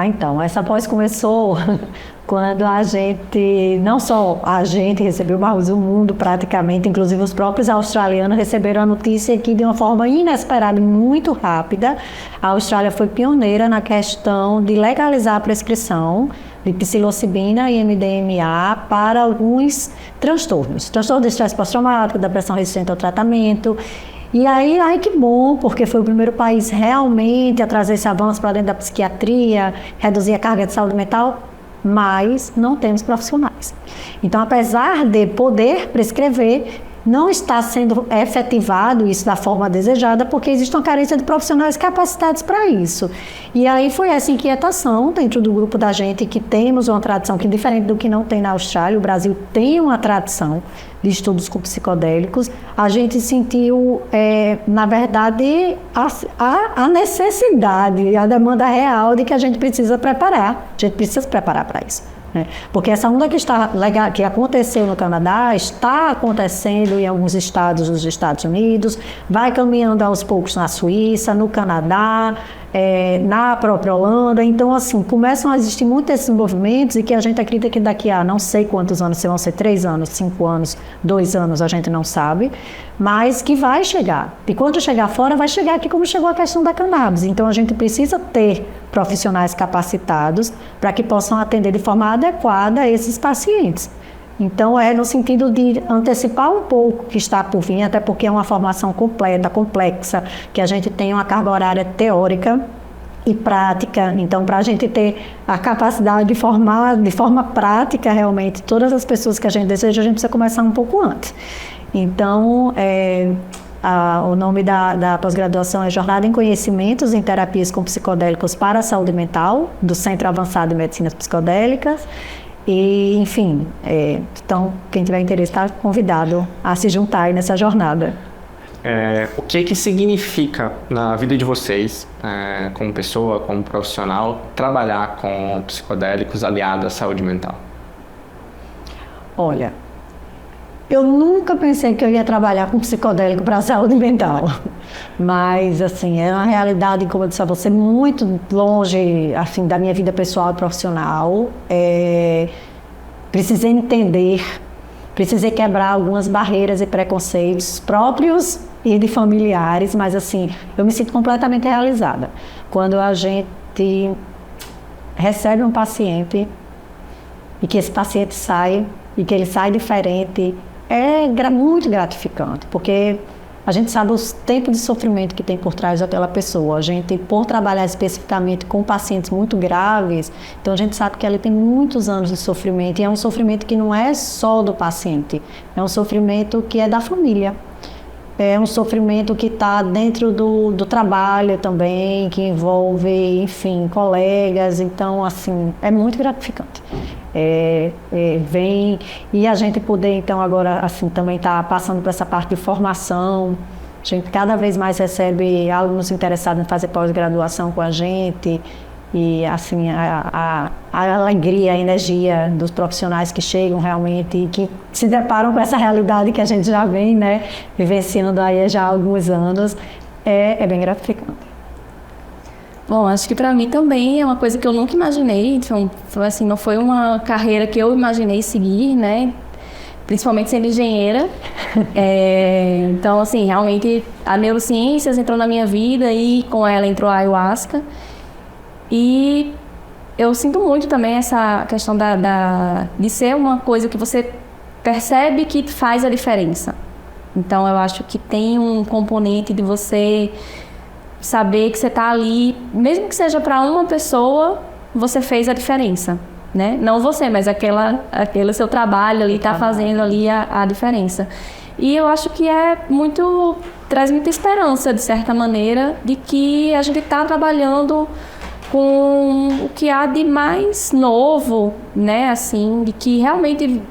Então, essa pós começou quando a gente, não só a gente recebeu, mas o mundo praticamente, inclusive os próprios australianos receberam a notícia que de uma forma inesperada e muito rápida, a Austrália foi pioneira na questão de legalizar a prescrição de psilocibina e MDMA para alguns transtornos. Transtorno de estresse pós-traumático, depressão resistente ao tratamento. E aí, ai que bom, porque foi o primeiro país realmente a trazer esse avanço para dentro da psiquiatria, reduzir a carga de saúde mental, mas não temos profissionais. Então, apesar de poder prescrever, não está sendo efetivado isso da forma desejada, porque existe uma carência de profissionais capacitados para isso. E aí foi essa inquietação dentro do grupo da gente, que temos uma tradição que, diferente do que não tem na Austrália, o Brasil tem uma tradição de estudos com psicodélicos. A gente sentiu, na verdade, a necessidade, a demanda real de que a gente precisa preparar. A gente precisa se preparar para isso. Porque essa onda que aconteceu no Canadá está acontecendo em alguns estados dos Estados Unidos, vai caminhando aos poucos na Suíça, no Canadá, na própria Holanda. Então, assim, começam a existir muitos desses movimentos e que a gente acredita que daqui a não sei quantos anos, se vão ser 3 anos, 5 anos, 2 anos, a gente não sabe, mas que vai chegar. E quando chegar fora, vai chegar aqui como chegou a questão da cannabis. Então, a gente precisa ter profissionais capacitados para que possam atender de forma adequada esses pacientes. Então, no sentido de antecipar um pouco o que está por vir, até porque é uma formação completa, complexa, que a gente tem uma carga horária teórica e prática. Então, para a gente ter a capacidade de formar de forma prática realmente todas as pessoas que a gente deseja, a gente precisa começar um pouco antes. Então, o nome da pós-graduação é Jornada em Conhecimentos em Terapias com Psicodélicos para a Saúde Mental, do Centro Avançado em Medicinas Psicodélicas. E, enfim, então, quem tiver interesse está convidado a se juntar aí nessa jornada. O que significa na vida de vocês, como pessoa, como profissional, trabalhar com psicodélicos aliado à saúde mental? Olha, eu nunca pensei que eu ia trabalhar com psicodélico para a saúde mental, mas, assim, é uma realidade, como eu disse a você, muito longe, assim, da minha vida pessoal e profissional. Precisei entender, precisei quebrar algumas barreiras e preconceitos próprios e de familiares, mas, assim, eu me sinto completamente realizada. Quando a gente recebe um paciente e que esse paciente sai, e que ele sai diferente, é muito gratificante, porque a gente sabe os tempos de sofrimento que tem por trás daquela pessoa. A gente, por trabalhar especificamente com pacientes muito graves, então a gente sabe que ela tem muitos anos de sofrimento, e é um sofrimento que não é só do paciente, é um sofrimento que é da família. É um sofrimento que está dentro do trabalho também, que envolve, enfim, colegas. Então, assim, é muito gratificante. E a gente poder, então, agora, assim, também tá passando por essa parte de formação, A gente cada vez mais recebe alunos interessados em fazer pós-graduação com a gente e assim a alegria, a energia dos profissionais que chegam realmente e que se deparam com essa realidade que a gente já vem, né, vivenciando aí já há alguns anos, é bem gratificante. Bom, acho que para mim também é uma coisa que eu nunca imaginei, então, assim, não foi uma carreira que eu imaginei seguir, né? Principalmente sendo engenheira. Então, assim, realmente a neurociências entrou na minha vida e com ela entrou a ayahuasca. E eu sinto muito também essa questão de ser uma coisa que você percebe que faz a diferença. Então, eu acho que tem um componente de você saber que você está ali, mesmo que seja para uma pessoa, você fez a diferença. Né? Não você, mas aquele seu trabalho ali está fazendo ali a diferença. E eu acho que traz muita esperança, de certa maneira, de que a gente está trabalhando com o que há de mais novo, né? Assim, de que realmente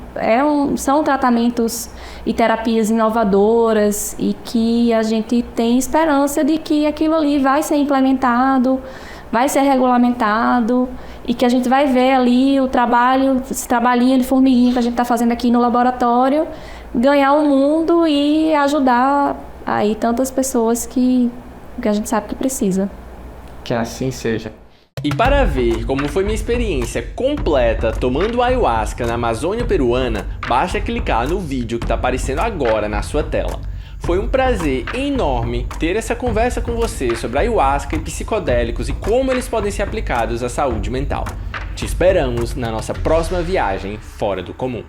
são tratamentos e terapias inovadoras e que a gente tem esperança de que aquilo ali vai ser implementado, vai ser regulamentado e que a gente vai ver ali esse trabalhinho de formiguinha que a gente está fazendo aqui no laboratório ganhar o mundo e ajudar aí tantas pessoas que a gente sabe que precisa. Que assim seja. E para ver como foi minha experiência completa tomando ayahuasca na Amazônia peruana, basta clicar no vídeo que está aparecendo agora na sua tela. Foi um prazer enorme ter essa conversa com você sobre ayahuasca e psicodélicos e como eles podem ser aplicados à saúde mental. Te esperamos na nossa próxima viagem fora do comum.